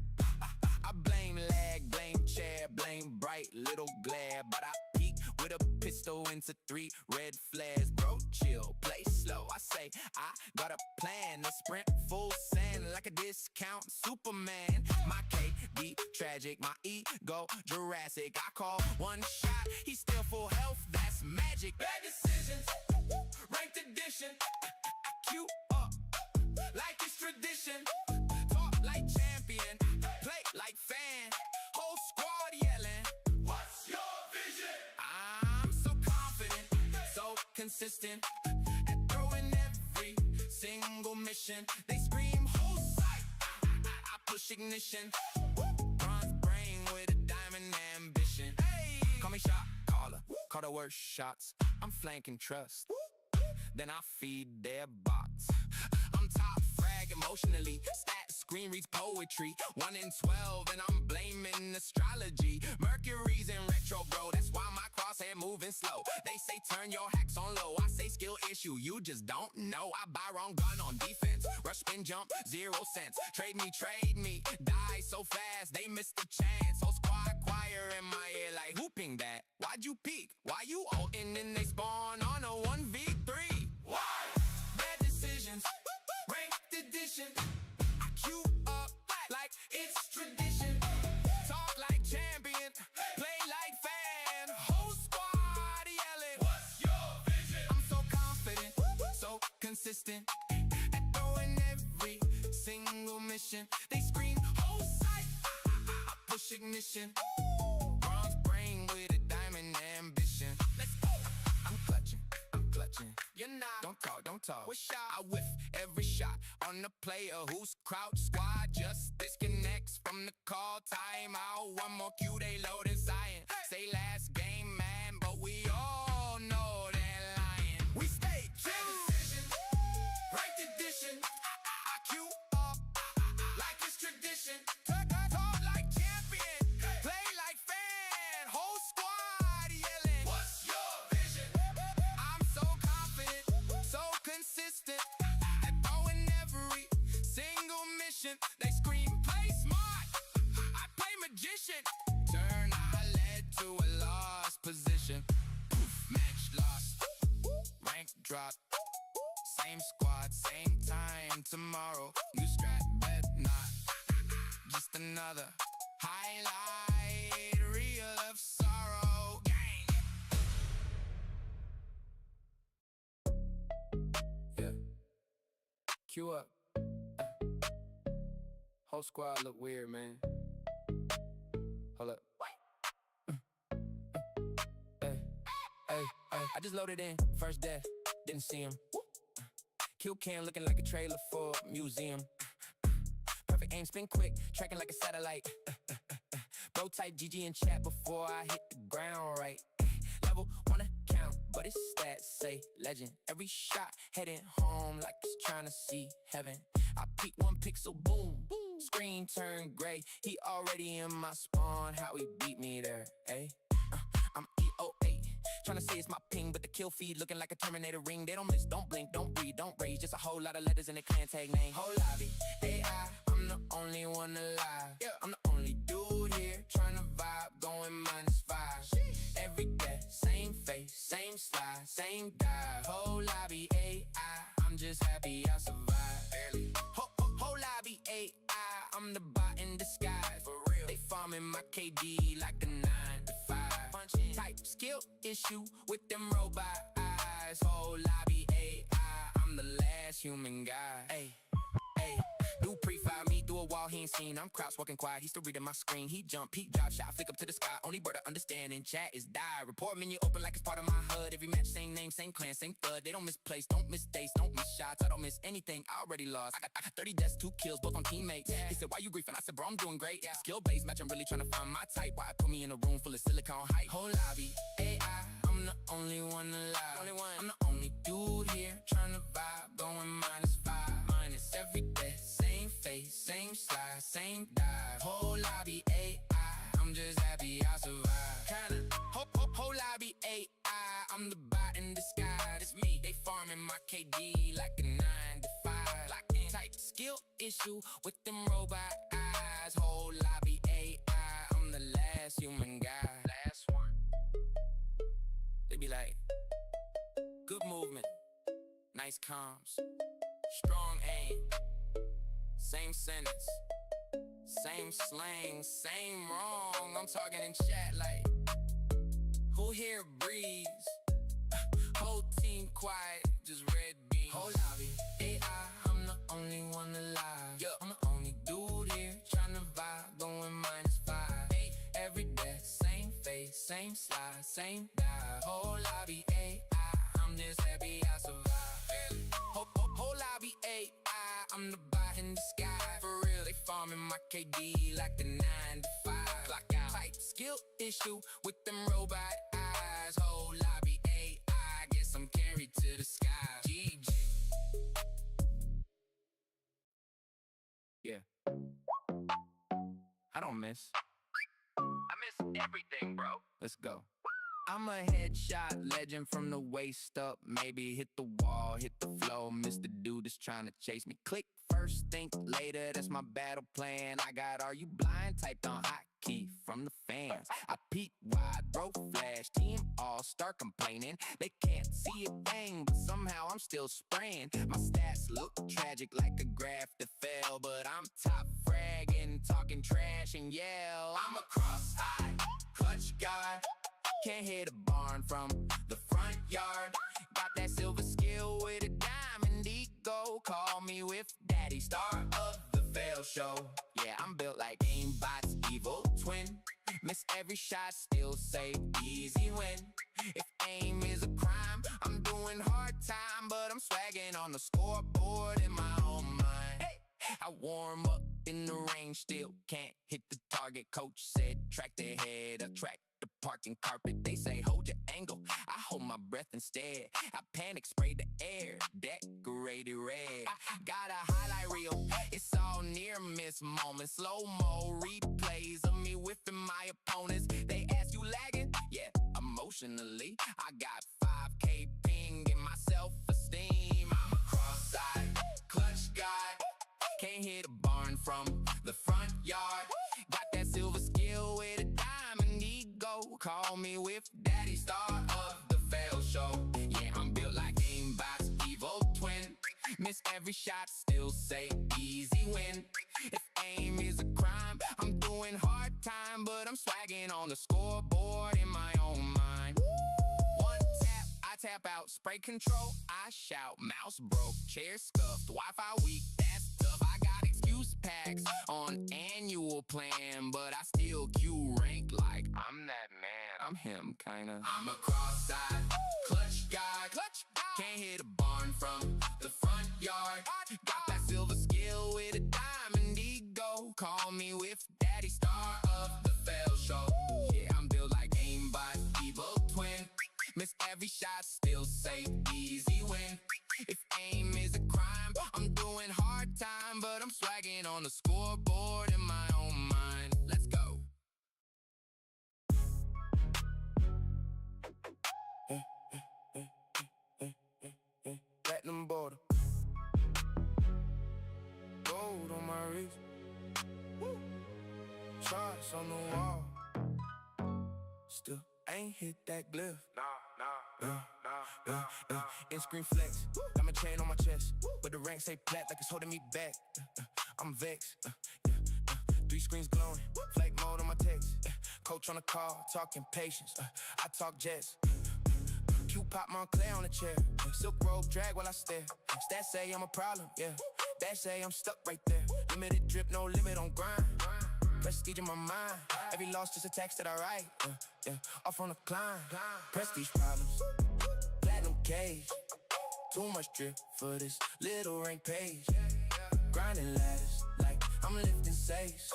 I blame lag, blame chair, blame bright little glare. But I peek with a pistol into 3 red flares. Bro, chill, play slow. I say I got a plan to sprint full send like a discount Superman. My KD tragic, my ego Jurassic. I call one shot, he's still full health. That's magic. Bad decisions, ranked edition. Cue up like it's tradition. Talk like champion, play like fan. Whole squad yelling, what's your vision? I'm so confident, so consistent at throwing every single mission. They scream, hold sight. I push ignition. Bronze brain with a diamond ambition. Hey, call me shot caller, call the worst shots. I'm flanking trust, then I feed their bots. I'm top frag emotionally. Stat screen reads poetry. 1 in 12 and I'm blaming astrology. Mercury's in retro, bro. That's why my crosshair moving slow. They say turn your hacks on low. I say skill issue, you just don't know. I buy wrong gun on defense. Rush, spin, jump, 0 cents. Trade me. Die so fast, they missed the chance. Whole squad choir in my ear like, who pinged that? Why'd you peek? Why you ulting and they spawn on a 1v3? Why? Bad decisions, ranked edition. I queue up like it's tradition. Talk like champion, play like fan. Whole squad yelling, what's your vision? I'm so confident, so consistent at throwing every single mission. They scream, hold sight. I push ignition. Bronze brain with a diamond ambition. Let's go. I'm clutching. You're not. Don't talk. What shot? I whiff every shot on the player who's crouch. Squad just disconnects from the call. Time out. One more cue, they loading science. Say last game, man, but we all know that lying. We stay chill. Decision, ranked edition. I queue up like it's tradition. Talk like champion, play like fan. Whole squad yelling, what's your vision? I'm so confident, so consistent at throwing every single mission. They scream, play smart. I play magician. Turn I led to a lost position. Poof, match lost. Rank drop. Same squad, same time tomorrow. New strat, bet not. Just another highlight reel of sorrow. Gang. Yeah. Cue up. Whole squad look weird, man. Hold up. Hey. I just loaded in, first death, didn't see him. Kill cam looking like a trailer for a museum. Perfect aim, spin quick, tracking like a satellite. Bro type GG in chat before I hit the ground right. Level wanna count, but it's stats say legend. Every shot heading home like it's trying to see heaven. I peek 1 pixel, boom, screen turned gray. He already in my spawn, how he beat me there, eh? I'm E08, tryna say it's my ping, but the kill feed looking like a Terminator ring. They don't miss, don't blink, don't breathe, don't rage. Just a whole lot of letters in the clan tag name. Whole lobby, AI, I'm the only one alive. Yeah, I'm the only dude here tryna vibe, going -5. Every day, same face, same slide, same dive. Whole lobby AI, I'm just happy I survived. Barely. Whole lobby AI, I'm the bot in disguise. For real, they farming my KD like a 9 to 5. Punching type skill issue with them robot eyes. Whole lobby AI, I'm the last human guy. Hey. New pre-file me through a wall he ain't seen. I'm crouch walking quiet, he still reading my screen. He jump, peek, drop shot, flick up to the sky. Only word I understand in chat is die. Report menu open like it's part of my hood. Every match, same name, same clan, same thud. They don't miss plays, don't miss dates, don't miss shots. I don't miss anything, I already lost. I got 30 deaths, 2 kills, both on teammates. He said, why you griefing? I said, bro, I'm doing great. Skill based match, I'm really trying to find my type. Why put me in a room full of silicone hype? Whole lobby, AI, I'm the only one alive. I'm the only dude here trying to vibe, going -5. Minus every day, same face, same slide, same dive. Whole lobby AI, I'm just happy I survived. Kinda, whole lobby AI, I'm the bot in disguise. It's me, they farming my KD like a 9 to 5. Locked in type skill issue with them robot eyes. Whole lobby AI, I'm the last human guy. Last one. They be like, good movement, nice comms, strong aim, same sentence, same slang, same wrong. I'm talking in chat like, who here breathes? Whole team quiet, just red beans. Whole lobby AI, I'm the only one alive. Yeah, I'm the only dude here tryna vibe, going -5. Hey, every day, same face, same slide, same dive. Whole lobby AI, I'm just happy I survived. Whole lobby AI, I'm the bot in the sky. For real, they farming my KD like the 9 to 5. Clock out, type skill issue with them robot eyes. Whole lobby AI, guess I'm carried to the sky. GG. Yeah. I don't miss. I miss everything, bro. Let's go. I'm a headshot legend from the waist up. Maybe hit the wall, hit the flow. Mr. Dude is trying to chase me. Click first, think later. That's my battle plan. I got "Are you blind?" typed on hotkey from the fans. I peek wide, bro flash. Team all start complaining. They can't see a thing, but somehow I'm still spraying. My stats look tragic like a graph that fell, but I'm top fragging, talking trash and yell. I'm a cross-eyed clutch guy. Can't hit a barn from the front yard. Got that silver skill with a diamond ego. Call me with daddy, star of the fail show. Yeah, I'm built like aimbot's evil twin. Miss every shot, still say easy win. If aim is a crime, I'm doing hard time, but I'm swagging on the scoreboard in my own mind. Hey, I warm up in the rain, still can't hit the target. Coach said track their head, attract the parking carpet. They say hold your angle, I hold my breath instead. I panic, spray the air, decorated red. Got a highlight reel, it's all near miss moments. Slow-mo replays of me whipping my opponents. They ask you lagging? Yeah, emotionally. I got 5K ping in my self-esteem. I'm a cross-eyed clutch guy. Can't hit a barn from the front yard. Got that silver skill with a diamond ego. Call me with daddy, star of the fail show. Yeah, I'm built like aimbot's evil twin. Miss every shot, still say easy win. If aim is a crime, I'm doing hard time, but I'm swagging on the scoreboard in my own mind. One tap, I tap out, spray control, I shout. Mouse broke, chair scuffed, Wi-Fi weak, that's tough. I got excuse packs on annual plan, but I still Q rank like I'm that man. I'm him, kinda. I'm a cross-eyed clutch guy. Can't hit a barn from the front yard. Got that silver skill with a diamond ego. Call me with daddy, star of the fail show. Yeah, I'm built like aimbot, evil twin. Miss every shot, still say easy win. If aim is a crime, I'm doing hard time, but I'm swagging on the scoreboard in my own mind. Let's go. Platinum border, gold on my wrist. Woo. Shots on the wall. Still ain't hit that glyph. In-screen flex, got my chain on my chest, but the rank say plat like it's holding me back. I'm vexed. 3 screens glowing, flight mode on my text. Coach on the call, talking patience. I talk jets. Q-pop Montclair on the chair. Silk robe drag while I stare. Stats say I'm a problem, yeah. That say I'm stuck right there. Limited drip, no limit on grind. Prestige in my mind. Every loss just a text that I write. Off on the climb. Prestige problems. Platinum cage. Too much drip for this little rank page. Grinding ladders like I'm lifting safes.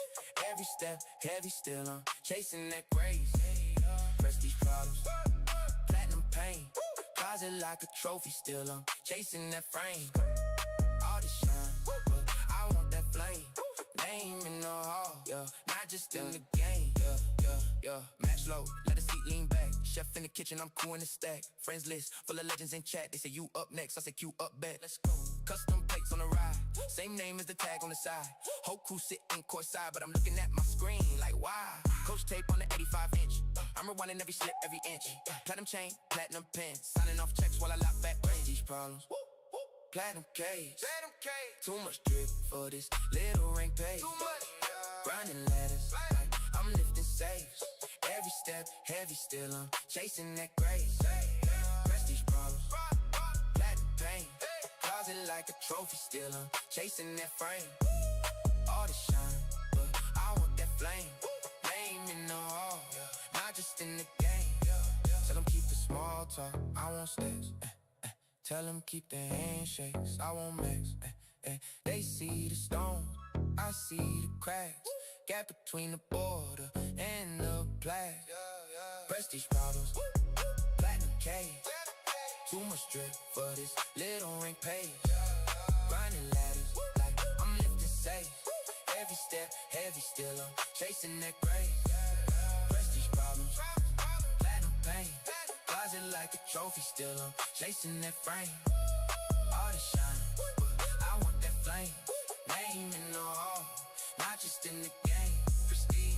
Every step heavy, still I'm chasing that grace. Prestige problems. Platinum pain. Closet like a trophy, still I'm chasing that frame. All this shine, but I want that flame. just in the game. Yeah. Match low, let the seat lean back. Chef in the kitchen, I'm cool in the stack. Friends list, full of legends in chat. They say you up next, I say Q up bet. Let's go. Custom plates on the ride, same name as the tag on the side. Whole crew sitting courtside, but I'm looking at my screen like why? Coach tape on the 85-inch. I'm rewinding every slip, every inch. Platinum chain, platinum pen. Signing off checks while I lock back these problems. Platinum case. Too much drip for this little ring pay. Grinding ladders, like I'm lifting safes. Every step heavy, still I'm chasing that grace. Prestige problems, platinum pain. Closet like a trophy, still I'm chasing that frame. All the shine, but I want that flame. Name in the hall, not just in the game. Tell them keep the small talk, I want stacks. Tell them keep the handshakes, I want max. They see the stones, I see the cracks. Gap between the border and the black. Prestige problems, platinum cage. Too much drip for this little ring page. Grinding ladders, like I'm lifting safe. Every step heavy, still I'm chasing that grace. Prestige problems, platinum pain. Closet like a trophy, still I'm chasing that frame. All the shine, but I want that flame. Name in the hall, not just in the game. Prestige.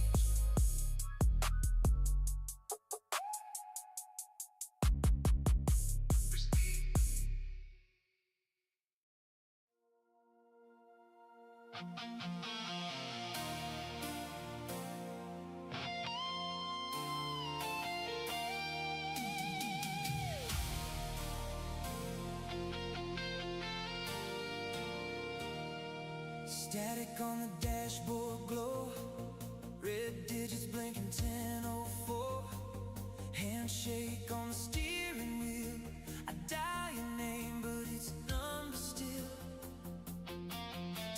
Static on the dashboard glow. Red digits blinking 10:04. Handshake on the steering wheel. I dial your name, but it's number still.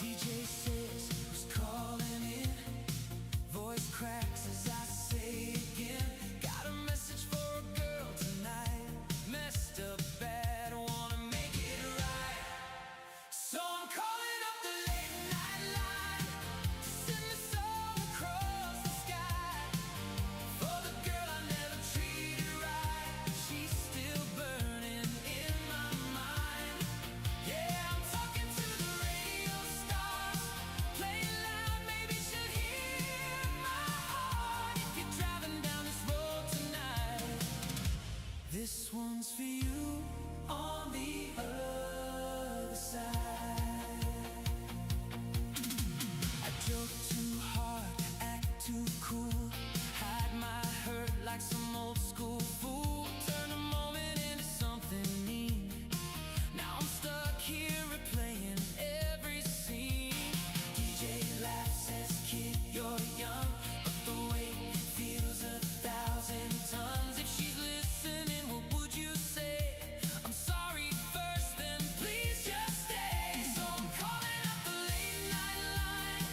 DJ says who's calling in. Voice cracks as I say again. Got a message for a girl tonight. Messed up bad, wanna make it right. So I'm calling up the late night line. Send a song across the sky. For the girl I never treated right. She's still burning in my mind. Yeah, I'm talking to the radio stars. Play it loud, maybe she'll hear my heart. If you're driving down this road tonight, this one's for you on the other side. I joke too hard, act too cool. Hide my hurt like some old school fool. Turn a moment into something mean. Now I'm stuck here replaying every scene. DJ laughs, says kid, you're young, but the weight feels 1,000 tons. If she's listening, what would you say? I'm sorry first, then please just stay. So I'm calling up the late night line.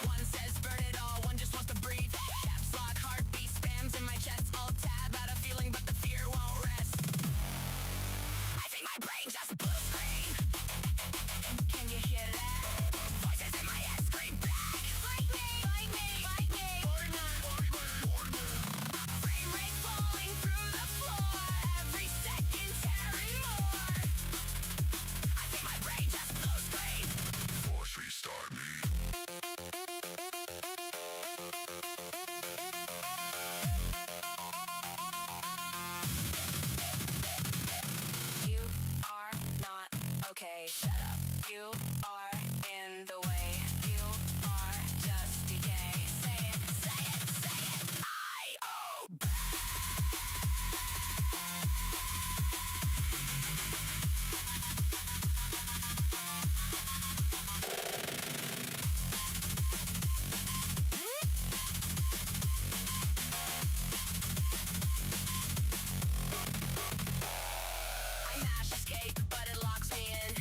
One says burn it all, one just wants to breathe. Caps lock, heartbeat spams in my chest. All tab out of feeling, but the fear won't rest. I think my brain just blue screen. Can you hear that? Voices in my head scream back. Like me, like me, like me. Or not, or not. Frame rate falling through the floor. Every second tearing more. I think my brain just blue screen. Force restart me. You are not okay. Shut up. You are in the way. You are just decay. Say it, say it, say it. I mash escape, but it locks me in.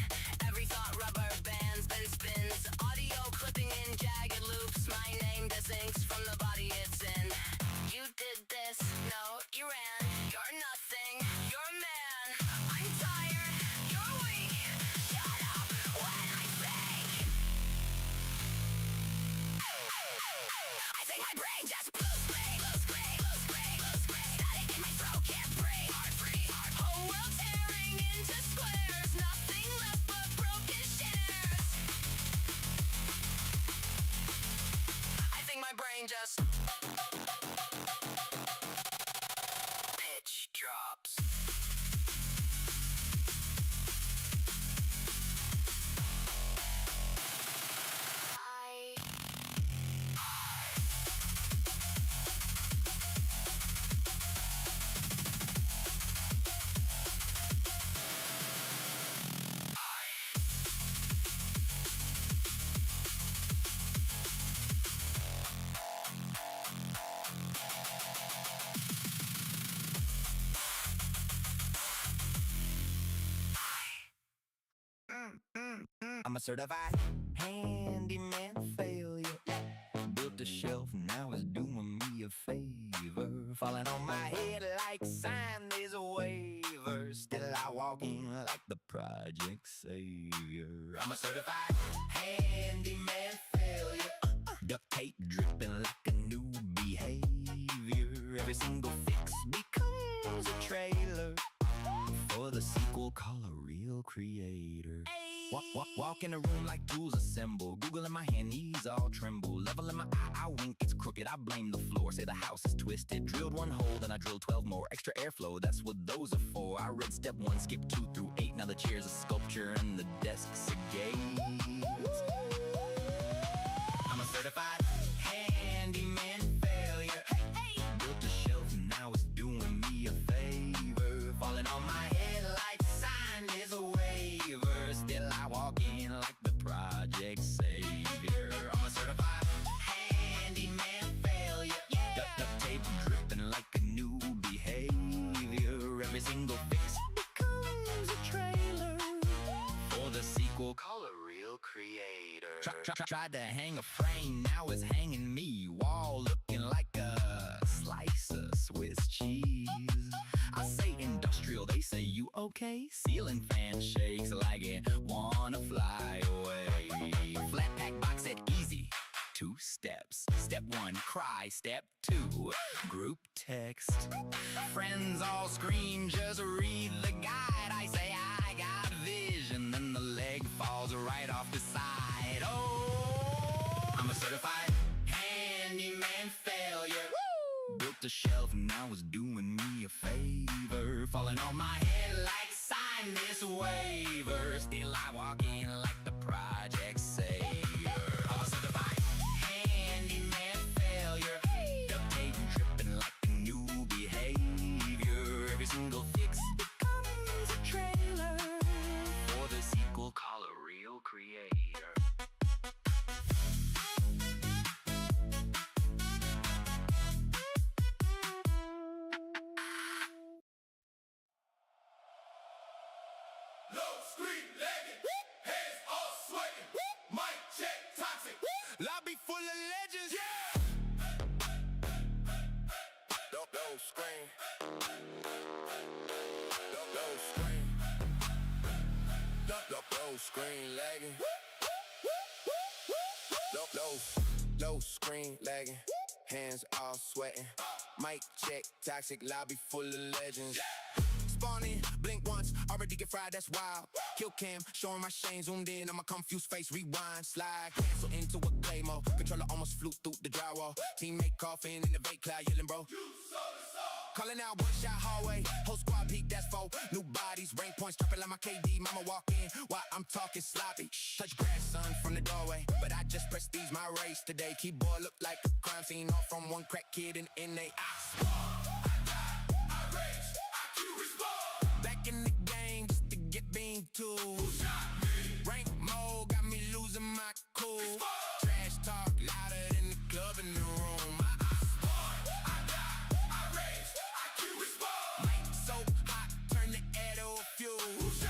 Every thought rubber bands, then spins. Audio clipping in jagged loops. My name distinct from the body it's in. You did this, no, you ran. You're nothing, you're a man. I'm tired, you're weak. Shut up when I speak. I think my brain just blue screen, blue screen, blue screen, blue screen. Static in my throat, can't breathe. Heart free, whole world tearing into squares. Nothing left but broken shares. I think my brain just pitch drops. I I'm a certified handyman failure. Built a shelf, now it's doing me a favor. Falling on my head like sign, there's a waiver. Still I walk in like the project savior. I'm a certified handyman failure. Duct tape dripping like a new behavior. Every single fix becomes a trailer for the sequel, call a real creator. Walk in the room like tools assemble. Google in my hand, knees all tremble. Level in my eye, I wink, it's crooked. I blame the floor, say the house is twisted. Drilled one hole, then I drilled 12 more. Extra airflow, that's what those are for. I read step 1, skip 2 through 8. Now the chair's a sculpture and the desk's a gaze. I'm a certified handyman failure. Built a shelf, now it's doing me a favor. Falling on my head like sign is a waiver. Still I walk in like the project savior. I'm a certified handyman failure. Duct tape dripping like a new behavior. Every single fix becomes a trailer for the sequel, call a real creator. Tried to hang a frame, now it's hanging me. Wall looking like a slice of Swiss cheese. I say industrial, they say you okay? Ceiling fan shakes like it wanna fly away. Flat pack box set easy, 2 steps. Step 1, cry. Step 2, group text. Friends all scream, just read the guide. I say I got vision, then the leg falls right off the side. Oh, I'm a certified handyman failure. Built a shelf, now it's doing me a favor. Falling on my head like sign this waiver. Still I walk in like the project savior. I'm a certified handyman failure. Duct tape dripping like a new behavior. Every single fix becomes a trailer for the sequel, call a real creator. Low screen legging, hands all sweating. Mic check toxic. Lobby full screen. Low screen. Low screen lagging. Low screen lagging. Hands all sweating. Mic check, toxic lobby full of legends. Spawning, blink once, already get fried, that's wild. Kill cam, showing my shame, zoomed in on my confused face, rewind, slide, cancel into a claymore. Controller almost flew through the drywall. Teammate coughing in the vape cloud, yelling, bro. Calling out one shot hallway, whole squad peak, that's four. New bodies, rank points, dropping like my KD. Mama walk in while I'm talking sloppy. Touch grass, son, from the doorway. But I just prestige my race today. Keyboard look like a crime scene, all from one crack kid in NA. Back in the game just to get beamed too. Rank mode got me losing my cool. Trash talk louder than the club in the room. Mic so hot, turn the air to a fuse.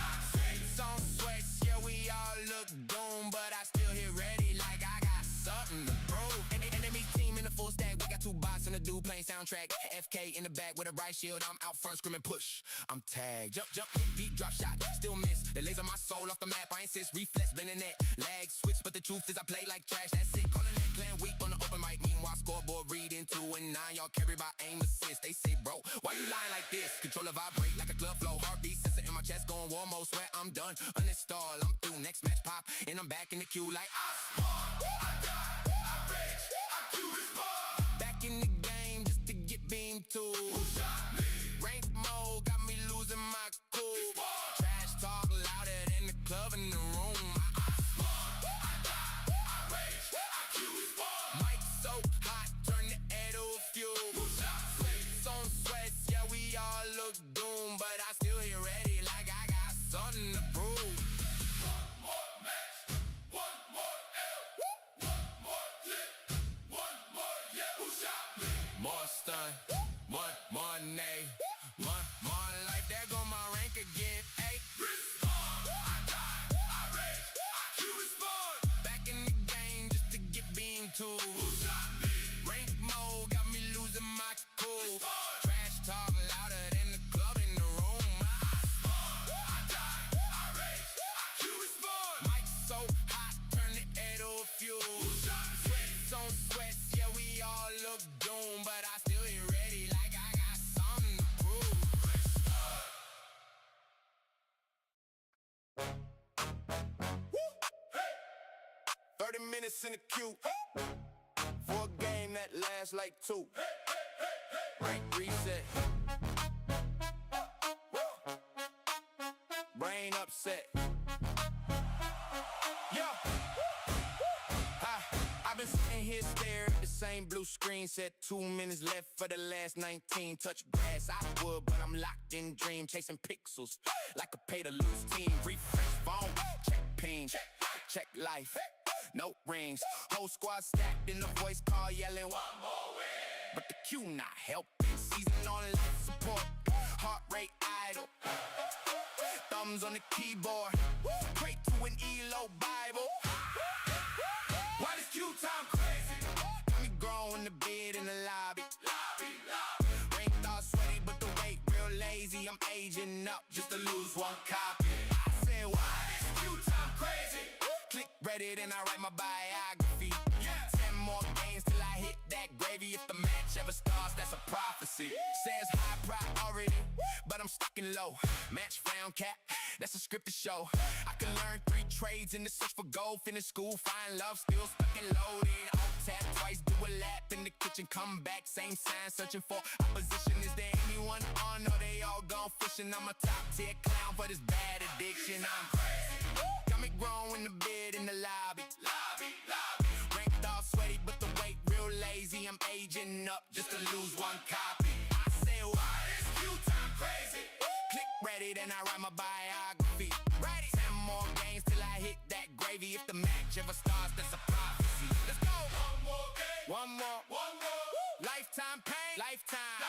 Some sweats, yeah, we all look doomed, but I still hit ready like I got something to prove. Enemy team in the full stack, we got two bots and a dude playing soundtrack. FK in the back with a bright shield, I'm out front screaming push. I'm tagged, jump, hit beat, drop shot, still miss. They laser my soul off the map, I insist. Reflex, blending that, lag, switch, but the truth is I play like trash. That's it, calling that playing weak on the open mic. Meanwhile, scoreboard reading 2 and 9, y'all carry by aim assist. They say, bro, why you lying like this? Controller vibrate like a glove flow, heartbeat sensor in my chest going warm mode. Sweat I'm done, uninstall, I'm through. Next match pop, and I'm back in the queue like I spawn. I die, I rage, I do this bar. Back in the game just to get beamed too. Who shot me? Rank mode got me losing my cool. Trash talk louder than the club in the room. I spawn, I die, I rage, I do this bar. Mic so hot, turn the air to a fuse. Who shot me? Some sweats, yeah, we all look doomed, but I still here ready like I got something to prove. More stun, more nay, more life, there go my rank again, ayy. Respawn, I die, I rage, I kill respawn. Back in the game just to get beamed too. Who shot me? Rank mode got me losing my cool. Trash talk louder than the club in the room. I die, I rage, I kill respawn. Mic so hot, turn the air to a fuse. Sweats on sweats, yeah, we all look doomed, but I still ain't ready like I got something to prove. 30 minutes in the queue for a game that lasts like 2. Rank reset. Brain upset. Yo. I've been sitting here staring at the same blue screen. Said 2 minutes left for the last 19. Touch grass, I would, but I'm locked in dream. Chasing pixels like a pay to lose team. Refresh phone, check ping, check life. No rings, whole squad stacked in the voice call yelling one more win. But the queue not helping, season on life support. Heart rate idle, thumbs on the keyboard. Pray to an ELO Bible. Why this queue time crazy? Got me growing the bid in the lobby. Ranked all sweaty, but the weight real lazy. I'm aging up just to lose one copy. I said, why this queue time crazy? Click Reddit and I write my biography. 10 more games till I hit that gravy. If the match ever starts, that's a prophecy. Says high priority, but I'm stuck in low. Match found cap, that's a scripted show. I can learn 3 trades in the search for gold. Finish school, find love, still stuck and loaded. Alt tap twice, do a lap in the kitchen, come back, same sign, searching for opposition. Is there anyone on? No, they all gone fishing. I'm a top tier clown for this bad addiction. I'm crazy. Got me growing the bid in the lobby. Ranked all sweaty, but the weight real lazy. I'm aging up just to lose one copy. I say, why this queue time crazy? Click Reddit and I write my biography. 10 more games till I hit that gravy. If the match ever starts, that's a prophecy. Let's go. One more game. One more. Lifetime pain. Lifetime.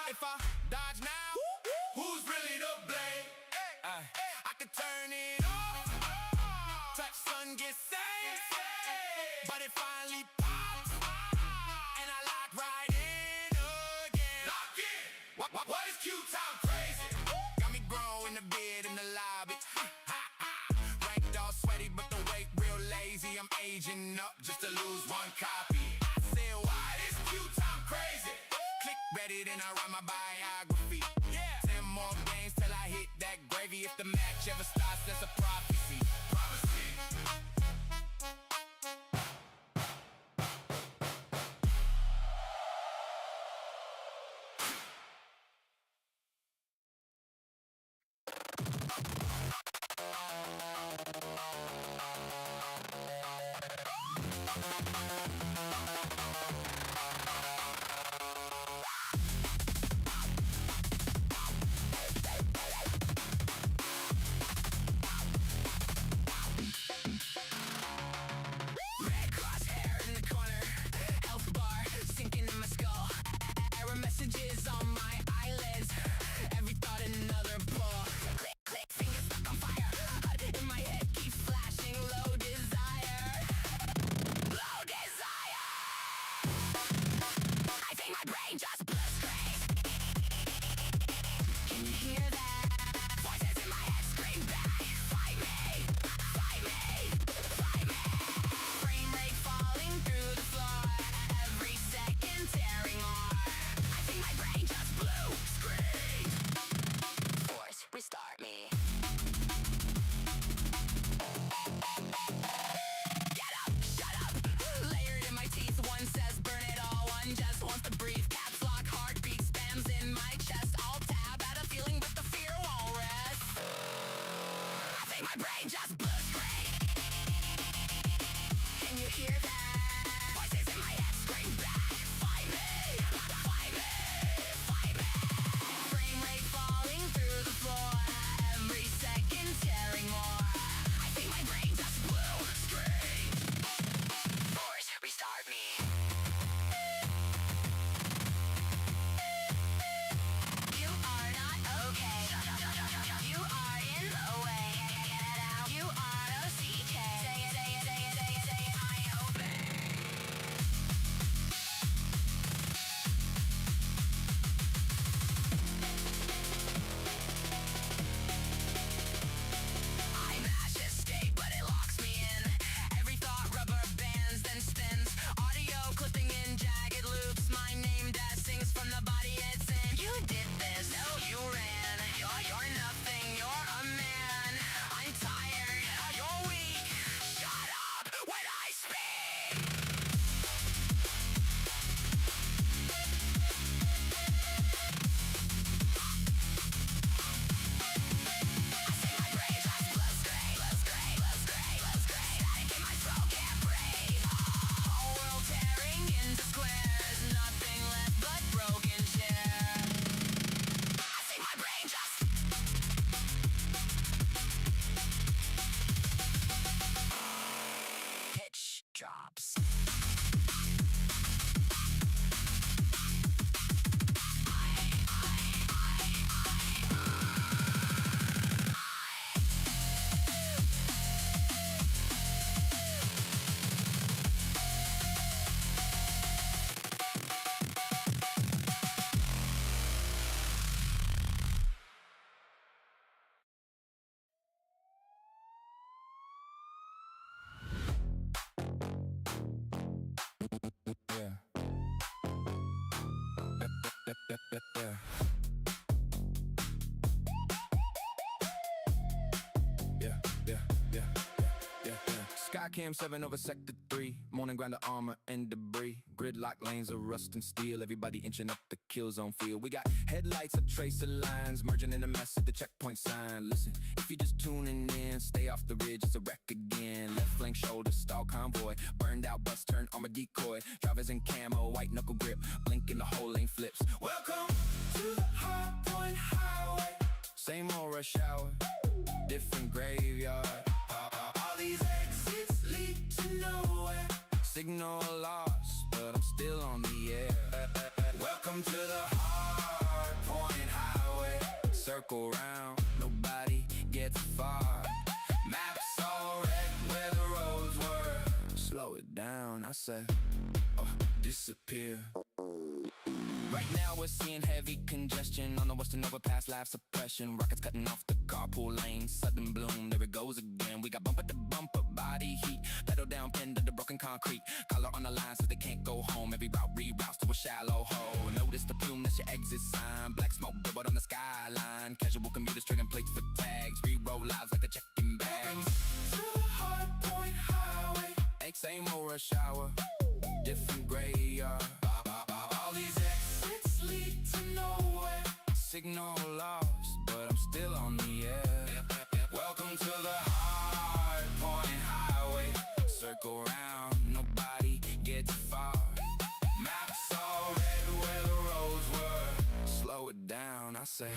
If I dodge now, who's really to blame? I could turn it off. Touch sun get saved. But it finally pops, and I lock right in again. Lock in. aging up just to lose one copy. I said, why this cute time crazy? Click Reddit and I write my biography. 10 more games till I hit that gravy. If the match ever starts, that's a prophecy. Red crosshair in the corner, health bar sinking in my skull. Error messages on my eyelids. Every thought another pull. Click, click, fingers stuck on fire. In my head keeps flashing low desire. Low desire. I think my brain just blew straight. Can you hear that? Voices in my head scream back. Fight me, fight me, fight me. Frame rate falling through the floor. Every second tearing on. I think my brain just blew scream. Force restart me. Get up, shut up. Layered in my teeth, one says burn it all. One just wants to breathe. Caps lock, heartbeat spams in my chest. I'll tab at a feeling, but the fear won't rest. I think my brain just blew straight. Can you hear that? Voices in my head scream back. Fight me, fight me, fight me. Frame rate falling through the floor. Every second tearing more. I think my brain just blew straight. Force restart me. You are not okay. You are in the way. Get out. You are OCK. Say it, say it, say it, say it, say it. I obey. I mash escape, but it locks me in. Every thought rubber bands, then spins. Audio clipping in jagged loops. My name that sings from the body it's in. You did this, no, you ran. You're nothing, you're a man. I'm tired, you're weak. Shut up when I speak. I say my brain just blows straight, blows straight, blows straight, blows straight. Static in my throat, can't breathe. Whole world tearing into squares. Nothing left but broken chairs. I say my brain just. Pitch drops. Yeah. Yeah. Skycam 7 over sector 3. Morning grinder armor and debris. Gridlock lanes of rust and steel. Everybody inching up the kill zone field. We got headlights of tracer lines merging in a mess at the checkpoint sign. Listen, if you're just tuning in, stay off the ridge, it's a wreck again. Left flank shoulder, stall convoy. Burned out bus turn armor decoy. Drivers in camo, white knuckle grip. Blinking the whole lane flips. Welcome to the High Point Highway. Same old rush hour, different graveyard. All these exits lead to nowhere. Signal lost, but I'm still on the air. Welcome to the Hard Point Highway. Circle round, nobody gets far. Maps all red where the roads were. Slow it down, I said, oh, disappear. Right Right now we're seeing heavy congestion on the western overpass, live suppression. Rockets cutting off the carpool lane, sudden bloom, there it goes again. We got bumper to bumper, body heat, pedal down, pinned to the broken concrete. Collar on the line so they can't go home. Every route reroutes to a shallow hole. Notice the plume, that's your exit sign. Black smoke billboard on the skyline. Casual commuters trading plates for tags. Re-roll lives like the check-in bags. To the Hard Point Highway. Ain't same old rush hour, different graveyard. All these exits lead to nowhere. Signal lost, but I'm still on the air. Welcome to the Hard Point Highway. Circle round, nobody gets far. Maps all red where the roads were. Slow it down, I say,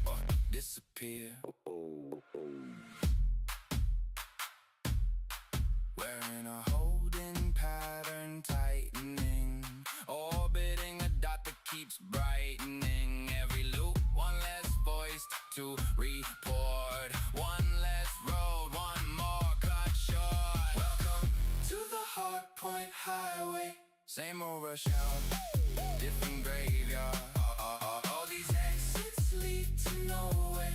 or disappear. We're in a holding pattern, tightening, orbiting a dot that keeps brightening every loop. One less voice to report, one less road, one more cut short. Welcome To the Hard Point Highway. same old rush hour, different graveyard. All these exits Lead to nowhere.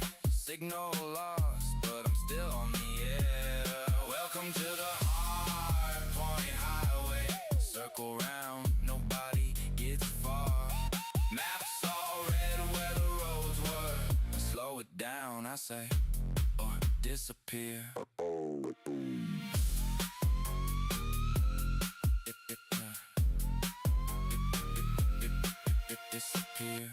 signal lost, but I'm still on the air. Welcome to the Hard Point Highway. Circle round, nobody gets far. Maps all red where the roads were. Slow it down, I say, or disappear. Disappear.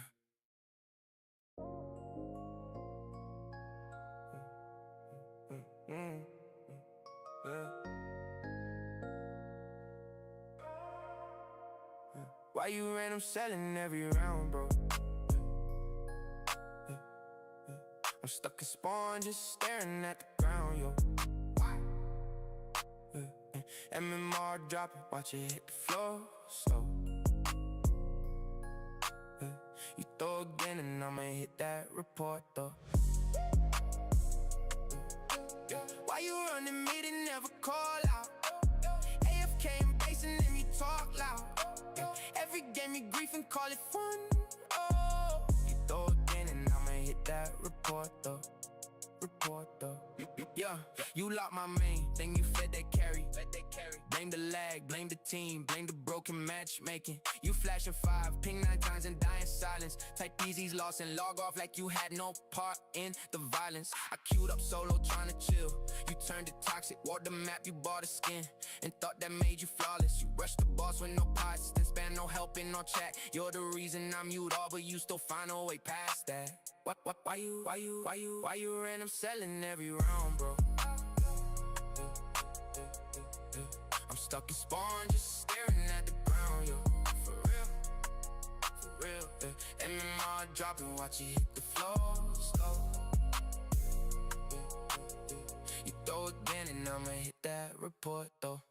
Why you random selling every round, bro? I'm stuck in spawn, just staring at the ground, yo. MMR dropping, watch it hit the floor slow. You throw again and I'ma hit that report, though. Why you running me to never call out? AFK and basing and you talk loud. Every game you grief and call it fun. Oh, you throw again and I'ma hit that report, though. Yeah, you locked my main, then you fed that carry. Blame the lag, blame the team, blame the broken matchmaking. You flash a 5, ping 9 times and die in silence. Type easy's lost and log off like you had no part in the violence. I queued up solo trying to chill. You turned it toxic, wore the map, you bought a skin and thought that made you flawless. You rushed the boss with no pots, then spam no help in no chat. You're the reason I'm mute all, but you still find a way past that. Why you random selling every round, bro? I'm stuck in spawn, just staring at the ground, yo. For real, MMR dropping, watch it hit the floor slow. You throw again and I'ma hit that report, though.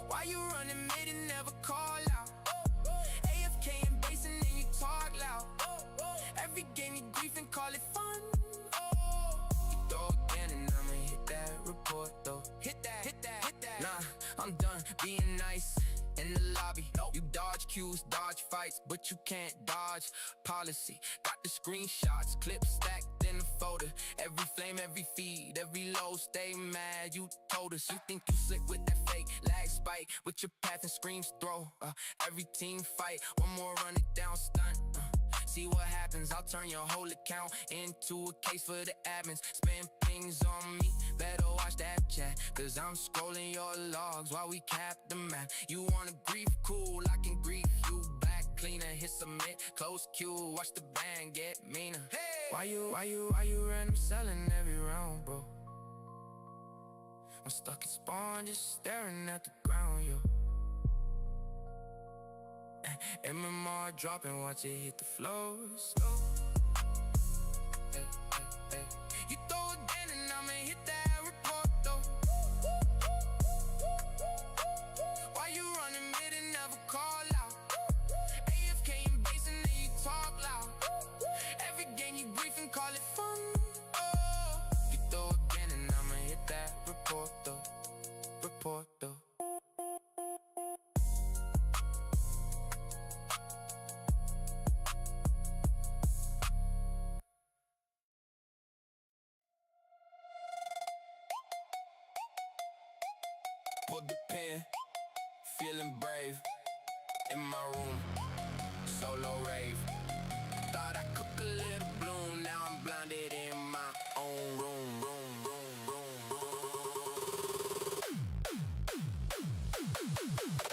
Why you running mid and never call out? AFK and basing and you talk loud. Every game you grief and call it fun. You throw again and I'ma hit that report, though. Hit that. Nah, I'm done being nice in the lobby. You dodge cues, dodge fights, but you can't dodge policy. Got the screenshots, clips stacked in the folder. Every flame, every feed, every low, stay mad. You told us you think you slick with that fake lag spike. With your path and screams throw, every team fight. One more run it down stunt. See what happens, I'll turn your whole account into a case for the admins. Spam pings on me, better watch that chat. Cause I'm scrolling your logs while we cap the map. You wanna grief, cool, I can grief you back. Cleaner, hit submit, close queue, watch the band get meaner. Hey! Why you random selling every round, bro? I'm stuck in spawn, just staring at the ground, yo. MMR dropping, watch it hit the floor slow. You throw again and I'ma hit that report, though. Why you running mid and never call out? AFK and basing and you talk loud. Every game you grief and call it fun. Oh, you throw again and I'ma hit that report, though. for the pen, feeling brave. In my room, solo rave. Thought I cook a little bloom, now I'm blinded in my own room.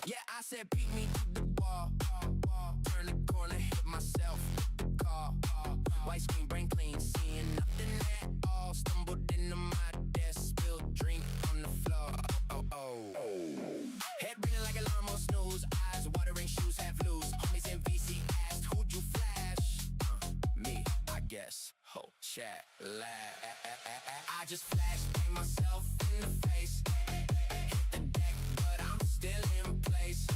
Yeah, I said beat me to the wall. Turn the corner, hit myself with the call. White screen, brain clean, seeing nothing at all. Stumbled into my desk, spilled drink on the floor. Head ringing like alarm on snooze. Eyes watering, shoes half loose. Homies in VC asked, who'd you flash? Me, I guess. Ho, chat, laugh. I just flashed, bang myself in the face. Hit the deck, but I'm still in place.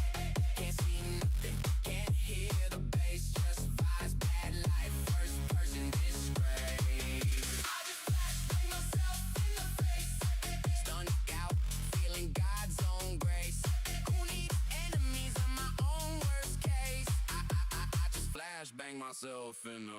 Can't see nothing, can't hear the bass. Just vibes, bad life, first person disgrace. I just flashed, bang myself in the face. Stunned out, feeling God's own grace. Who needs enemies? I'm my own worst case. I just flash, bang myself in the...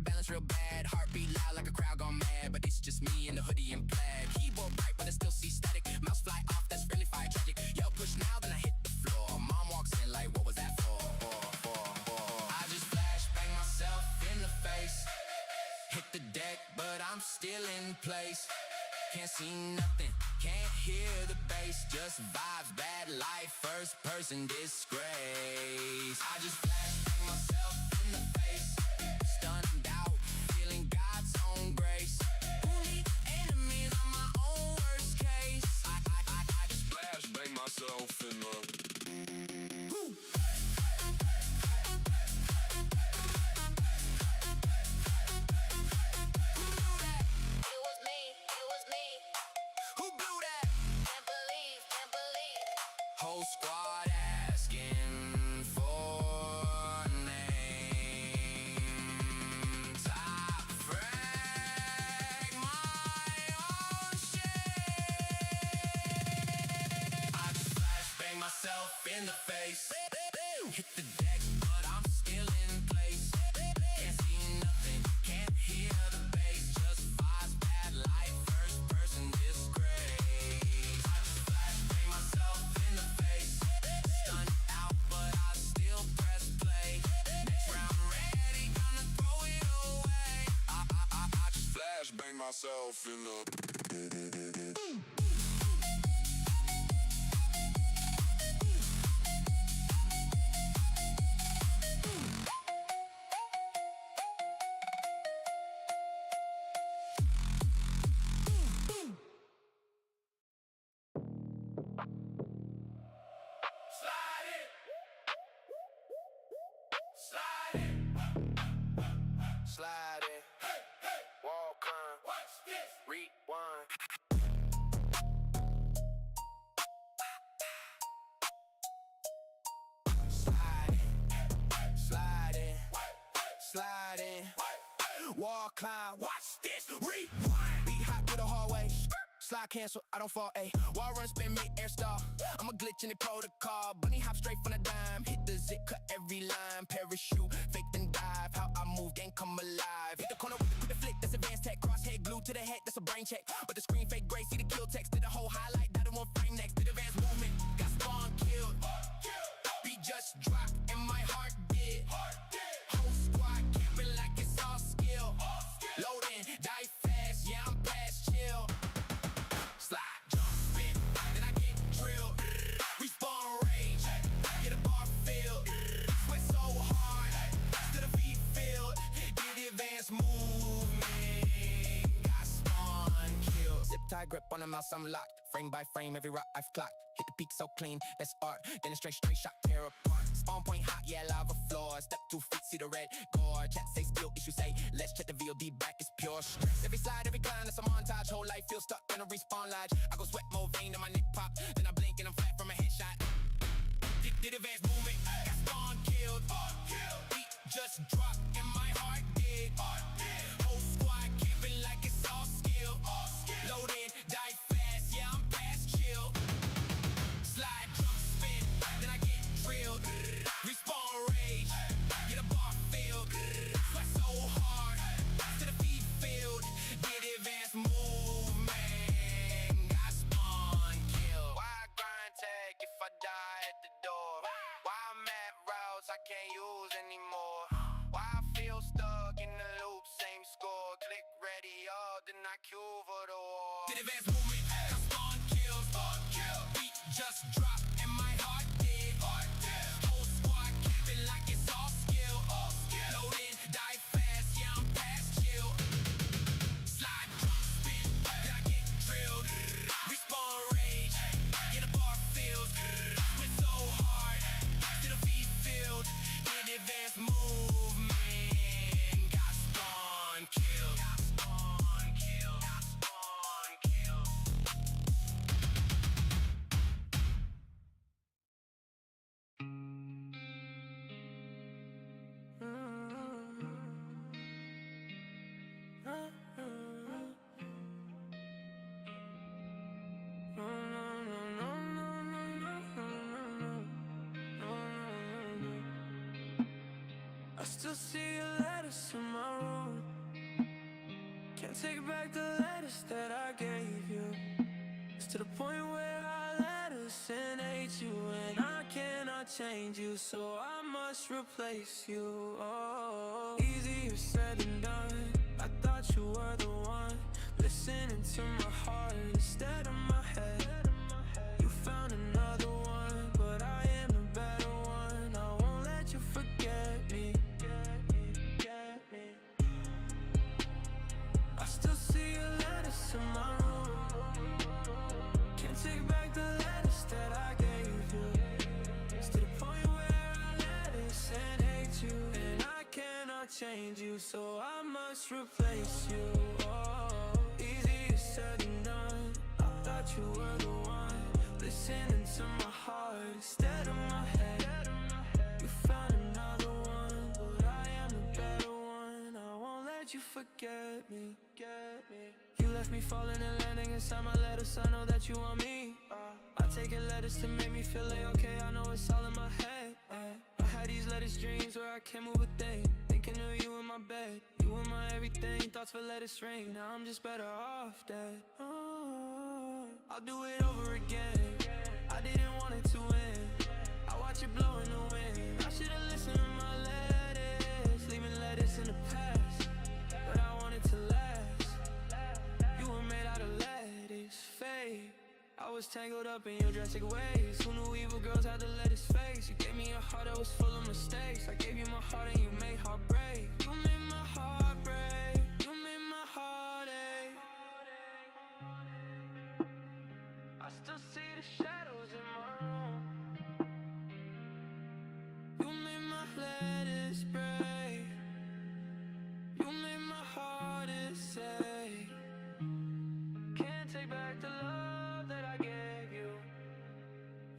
Balance real bad, heartbeat loud like a crowd gone mad. But it's just me in the hoodie and plaid. Keyboard bright but I still see static. Mouse fly off, that's really fire tragic. Yell push now, then I hit the floor. Mom walks in like, what was that for? I just flash, bang myself in the face. Hit the deck, but I'm still in place. Can't see nothing, can't hear the bass. Just vibes, bad life, first person disgrace. I just flash, bang myself in the face. Stunned out, feeling God's own grace. Who needs enemies? I'm my own worst case. I just flash, bang myself in the... Whole squad asking for names. I frag my own shit. I just flash bang myself in the face. Hit the deck, but I'm still in place. Can't see nothing, can't hear the bass. Just vibes, bad life, first person disgrace. I just flash bang myself in the face. Stunned out, but I still press play. Next round ready, gonna throw it away. I just flash bang myself in the... Slide in, walk on, rewind. Slide in, walk, climb, watch this, rewind. Be hot through the hallway, slide cancel, I don't fall, ayy. Wall run, spin, mid-air stall. I'm a glitch in the protocol. Bunny hop straight from the dime. Hit the zip, cut every line. Parachute, fake then dive. How I move, gang come alive. Hit the corner with the flick, that's advanced tech. Crosshead glued to the head, that's a brain check. But the screen fake gray, see the kill text. Did a whole highlight, that in one frame next. Did advanced movement, got spawn killed. Beat just dropped and my heart did. Whole squad camping like it's all skill. Load in, die fast, yeah I'm past chill. Slide, jump, spin, then I get drilled. Respawn rage, get a bar filled. Sweat so hard, to the feet filled. Did advanced movement, got spawn killed. Zip tie grip on the mouse, I'm locked. Frame by frame, every rock I've clocked. Hit the peak so clean, that's art. Then a straight shot, tear apart. Spawn point hot, yeah, lava floor. Step 2 feet, see the red gore. Chat say skill, issue say, let's check the VOD back, it's pure stress. Every slide, every climb, that's a montage. Whole life feel stuck in a respawn lodge. I go sweat more vein than my neck pop. Then I blink and I'm flat from a headshot. Did advanced movement, got spawn killed. Beat just dropped and my heart did. Whole squad camping like it's all skill. Load in, die fast, yeah I'm past chill. Slide, jump, I cue for the war. Did advance movement, I spawn kill. Beat just drop and my heart did. Whole squad camping like it's all skill. Load in, die fast, yeah I'm past chill. Slide, drop, spin, then I get drilled. Respawn rage, get a bar filled. Went so hard, to the feed field. Did advance movement, got spawn kill. I still see your letters in my room. Can't take back the letters that I gave you. It's to the point where I let us and hate you, and I cannot change you, so I must replace you. Oh, easier said than done. I thought you were the one, listening to my heart instead of my head. You found another one, but I am the better one. I won't let you forget me. I still see your letters in my room. Can't take back the letters that I gave you. It's to the point where I let us and hate you, and I cannot change you, so I must replace you. Oh, easier said than done. I thought you were the one, listening to my heart instead of my head. You found another one, but I am the better one. I won't let you forget me. You left me falling and landing inside my letters. I know that you want me. I take your letters to make me feel like okay. I know it's all in my head. I had these letters dreams where I can't move a thing, thinking of you in my bed. You were my everything, thoughts for letters string. Now I'm just better off dead. Oh, I'll do it over again. I didn't want it to end. I watch it blow in the wind. I should've listened to my letters, leaving letters in the past, but I wanted to last. You were made out of letters, fate. I was tangled up in your drastic ways. Who knew evil girls had to let his face? You gave me a heart that was full of mistakes. I gave you my heart and you made heart break. You made my heart break. You made my heart ache. I still see the shadows in my room. You made my letters break. You made my heart ache. Can't take back the love that I gave you.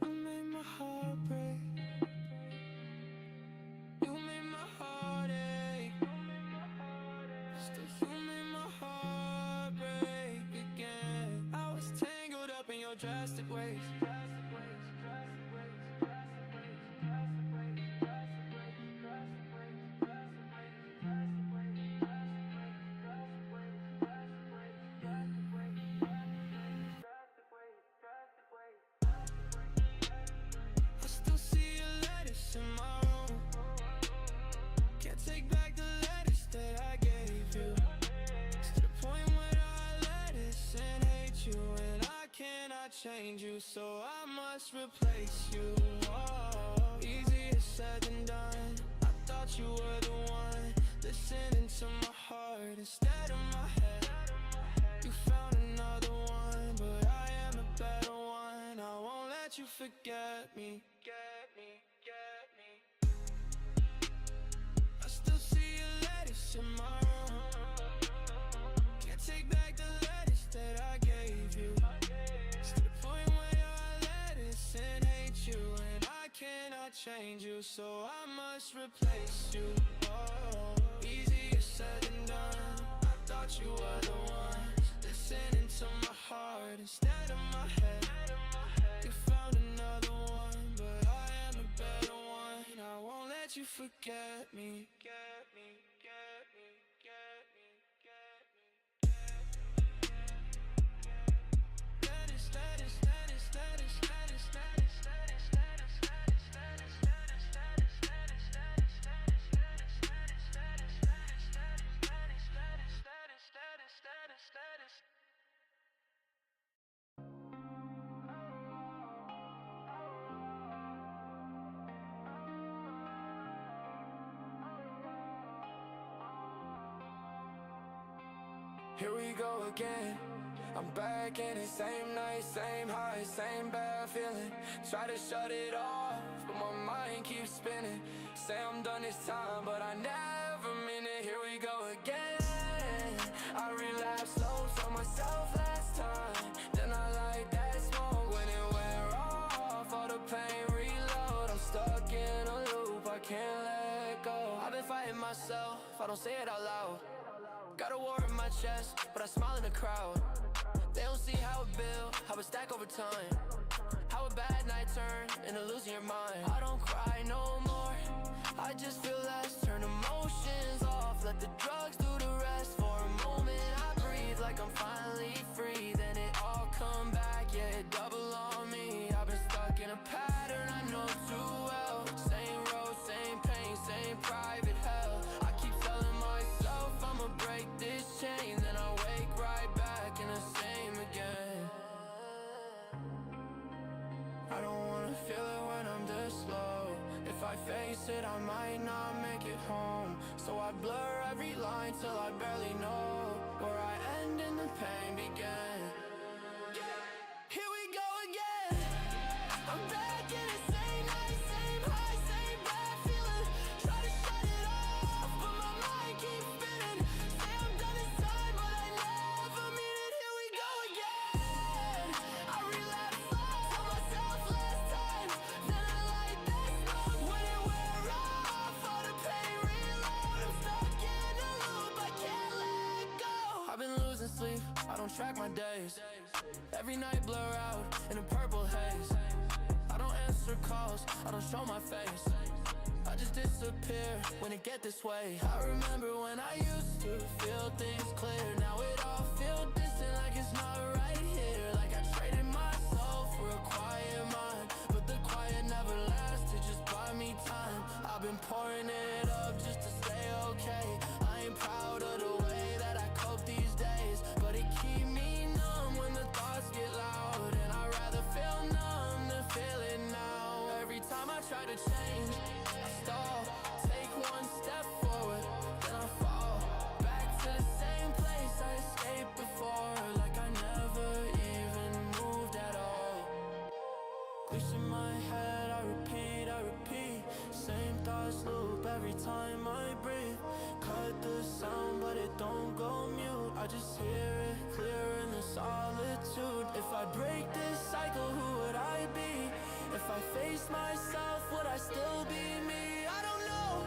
You made my heart break. You made my heart ache. Still you made my heart break again. I was tangled up in your drastic ways. I still see your letters in my room. Can't take back the letters that I gave you. It's to the point where I let us and hate you, and I cannot change you, so I must replace you. Oh, easier said than done. I thought you were the one, listening to my heart instead of my head. You found another one, but I am a better one. I won't let you forget me. I still see your letters in my room. Can't take back the letters that I gave you. It's to the point where I let us and hate you, and I cannot change you, so I must replace you. Oh, easier said than done. I thought you were the one, listening to my heart instead of my head. You found another one, but I am a better one. I won't let you forget me. Here we go again. I'm back in it, same night, same high, same bad feeling. Try to shut it off, but my mind keeps spinning. Say I'm done this time, but I never mean it. Here we go again. I relapsed slow, told myself last time. Then I like that smoke when it wear off. All the pain reload, I'm stuck in a loop, I can't let go. I've been fighting myself, I don't say it out loud. Got a war in my chest, but I smile in the crowd. They don't see how it build, how it stack over time. How a bad night turn into losing your mind. I don't cry no more, I just feel less. Turn emotions off, let the drugs do the rest. For a moment I breathe like I'm finally free. Then it all come back, yeah, it double on me. I've been stuck in a pattern I know too well. Same road, same pain, same private hell. I keep telling myself I'ma break this chain. Then I wake right back in the same again. I don't wanna feel it when I'm this low. If I face it, I might not make it home. So I blur every line till I barely know where I end and the pain began. Here we go again. I'm back in the same night, same high, same bad feeling. Try to shut it off, but my mind keeps spinning. Say I'm done this time, but I never mean it. Here we go again. I relapse slow, told myself last time. Then I like that smoke when it wear off. All the pain reload, I'm stuck in a loop, I can't let go. I've been losing sleep, I don't track my days. Every night blur out in a purple haze. I don't answer calls, I don't show my face. I just disappear when it get this way. I remember when I used to feel things clear. Now it all feel distant, like it's not right here. Like I traded my soul for a quiet mind, but the quiet never lasted, just buy me time. I've been pouring it up just to stay okay. I ain't proud of the way that I cope these days, but it keep me numb when the thoughts get loud. And I'd rather feel numb than feel it now. Every time I try to change, I stall. Take one step forward, then I fall back to the same place I escaped before. Like I never even moved at all. Glitch in my head, I repeat. Same thoughts loop every time I breathe. Cut the sound, but it don't go mute. I just hear it clear in the solitude. If I break this cycle, who would I be? If I face myself, would I still be me? I don't know,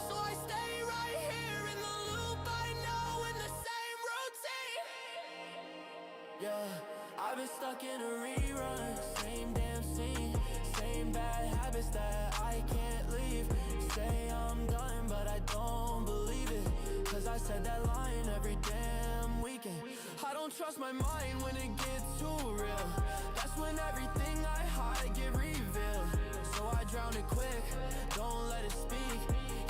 so I stay right here in the loop I know, in the same routine. Yeah, I've been stuck in a rerun. Same damn scene, same bad habits that I can't leave. Say I'm done, but I don't believe it, cause I said that line every damn weekend. I don't trust my mind when it gets too real. That's when everything I hide get revealed. So I drown it quick, don't let it speak,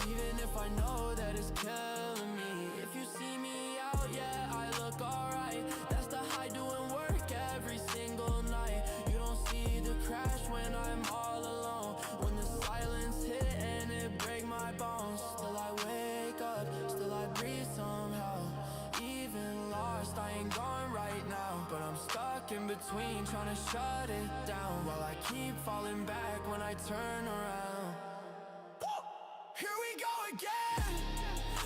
even if I know that it's killing me. If you see me out, yeah, I look alright. That's the high doing work every single night. You don't see the crash when I'm all alone, when the silence hit and it break my bones. Still I wake up, still I breathe somehow. Even lost, I ain't gone right now, but I'm stuck in between, trying to shut it down, while I keep falling back when I turn around. Here we go again.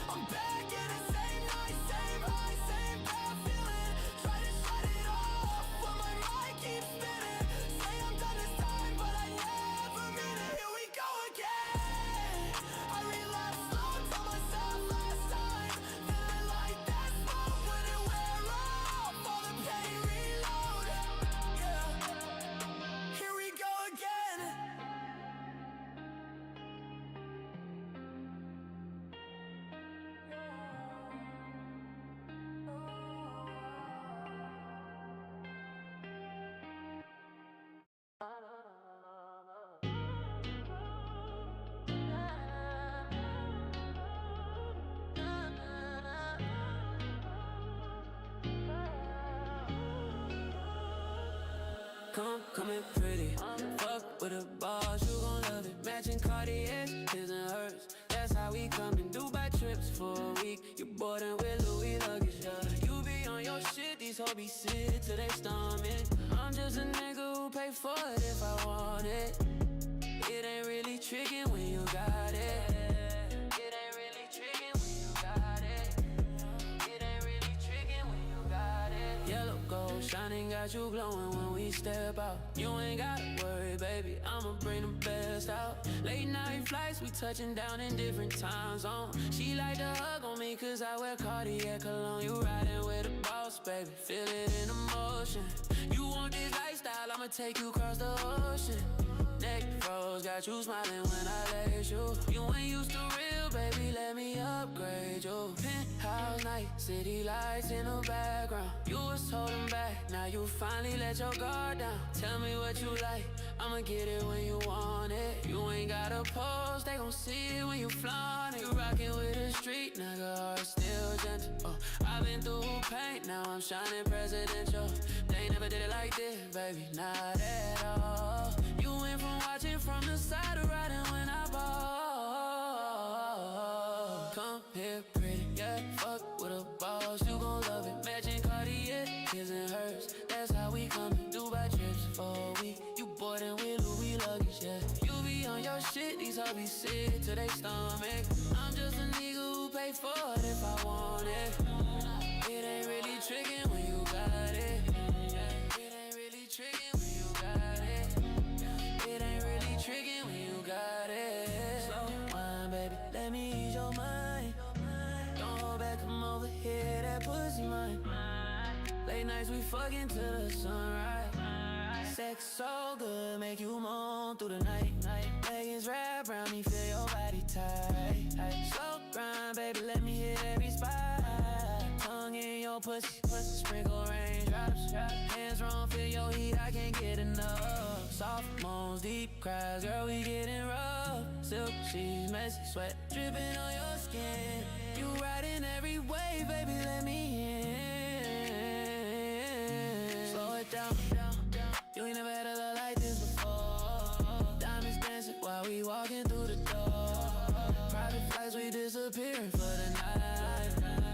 I'm back in the same night, same high, same bad feeling. Try to shut it off, but my mind keeps spinning. Say I'm done this time, but I never mean it. Here we go again. I relapse slow, told myself last time. Then I like that smoke when it wear off. All the pain reload. Yeah. Here we go again. Come in pretty. Fuck with a boss, you gon' love it. Matching Cartiers, his and hers. That's how we come in Dubai trips for a week. You boarding with Louis luggage, yeah. You be gon' be sick to their stomach. I'm just a nigga who pay for it if I want it. It ain't really tricking when you got it. It ain't really tricking when you got it. It ain't really tricking when you got it. Yellow gold shining got you glowing when we step out. You ain't gotta worry, baby, I'ma bring the best out. Late night flights, we touching down in different time zones. She like to hug on me cause I wear Cartier cologne. You riding with a boss, baby, feel it in emotion. You want this lifestyle, I'ma take you across the ocean. Neck froze, got you smiling when I let you. You ain't used to real, baby, let me upgrade you. Penthouse night, city lights in the background. You was holding back, now you finally let your guard down. Tell me what you like, I'ma get it when you want it. You ain't gotta post, they gon' see it when you flaunt it. You rockin' with a street nigga, heart still gentle. I've been through pain, now I'm shining presidential. They never did it like this, baby, not at all. You went from watching from the side to riding when I ball. Come here, pretty, yeah, fuck with a boss. You gon' love it, matching Cartier, his and hers. That's how we come to Dubai trips for a week. You bored and with Louis luggage, yeah. You be on your shit, these hoes be sick to their stomach. I'm just a nigga who pay for it if I want it. It ain't really tricking when you got it. It ain't really tricking when you got it. It ain't really tricking when you got it. Slow wine, baby, let me ease your mind. Don't hold back, come over here, that pussy mine. Late nights we fucking till the sunrise. Sex so good, make you moan through the night. Leggings wrap around me, feel your body tight. Slow grind, baby, let me hit every spot. Tongue in your pussy, sprinkle raindrops. Hands wrong, feel your heat, I can't get enough. Soft moans, deep cries, girl, we getting rough. Silk sheets, messy sweat, dripping on your skin. You riding every wave, baby, let me in. Slow it down. You ain't never had a love like this before. Diamonds dancing while we walking through the door. Private flights, we disappearing for the night.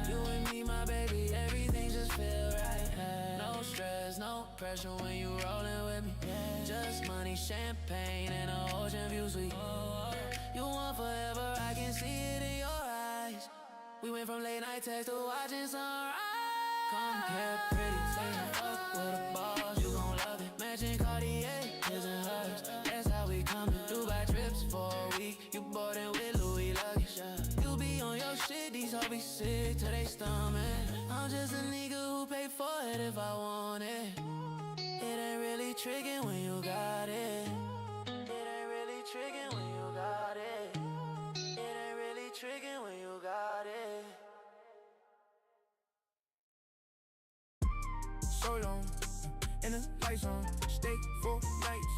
You and me, my baby, everything just feel right. No stress, no pressure when you rolling with me. Just money, champagne, and an ocean view suite. You want forever, I can see it in your eyes. We went from late night text to watching sunrise. Come here, pretty, say fuck with a boss, you gon' love it. Matching Cartier, his and hers. That's how we come to Dubai trips for a week. You bored and with Louis luggage. You be on your shit, these hoes be sick to their stomach. I'm just a nigga who pay for it if I want it. It ain't really tricking when you got it. It ain't really tricking when you got it. It ain't really tricking when you got it. So long, and the lights on, stay for nights,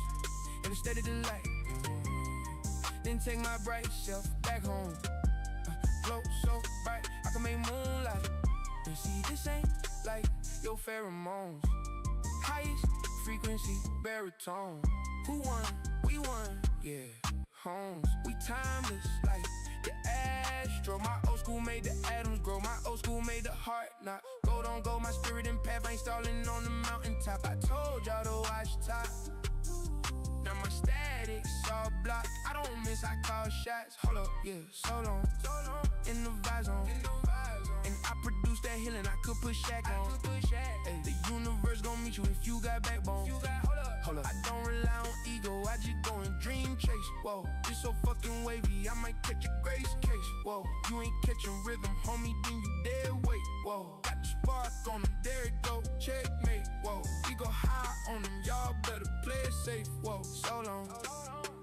and instead of the light, then take my bright self back home. Glow so bright, I can make moonlight. And see, this ain't like your pheromones. Highest frequency baritone. Who won? We won, yeah. Homes, we timeless like the astro. My old school made the atoms grow. My old school made the heart not go. Don't go, my spirit and path ain't stalling on the mountaintop. I told y'all to watch top. Now my static's all blocked. I don't miss, I call shots. Hold up, yeah, so long in the vibe zone. And I produce that healing, I could put Shaq on. Ay, the universe gon' meet you if you got backbone. Hold up, I don't rely on ego, I just go and dream chase. Whoa, it's so fucking wavy, I might catch a grace case. Whoa, you ain't catching rhythm, homie, then you dead weight. Whoa, got the spark on them, there it go, checkmate. Whoa, we go high on them, y'all better play it safe. Whoa, so long,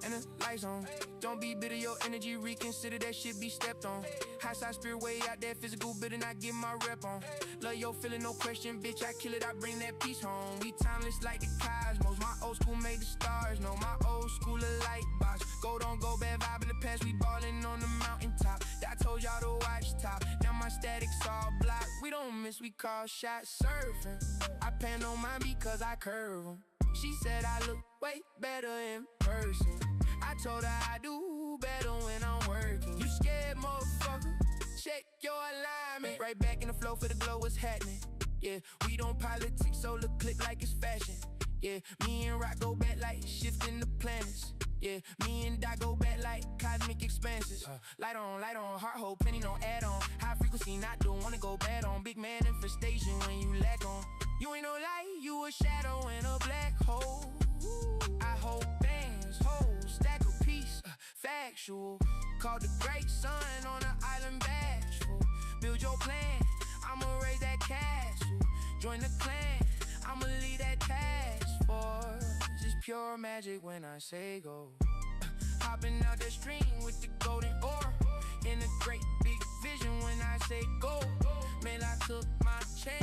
and the lights on. Don't be bitter, your energy reconsider, that shit be stepped on. High side spirit way out there, physical bitter, not get my rep on. Love your feeling, no question, bitch, I kill it, I bring that peace home. We timeless like the cosmos, my old school made the stars. No, my old school a light box. Go don't go, bad vibe in the past, we ballin' on the mountaintop. I told y'all to watch top, now my static's all blocked. We don't miss, we call shots surfing. I pan on mine because I curve 'em. She said I look way better in person. I told her I do better when I'm working. You scared, motherfucker? Check your alignment. Right back in the flow for the glow, what's happening? Yeah, we don't politics, so look click like it's fashion. Yeah, me and Rock go back like shifting the planets. Yeah, me and Doc go back like cosmic expanses. Light on, heart hold, penny no add on. High frequency, not don't wanna go bad on. Big man infestation when you lack on. You ain't no light, you a shadow in a black hole. I hold bands, hoes, stack a piece, factual. Called the great son on an island bashful. Build your plan, I'ma raise that castle. Join the clan, I'ma lead that task force. It's pure magic when I say go. Hopping out the stream with the golden ore. In a great big vision when I say go. Man, I took my chance.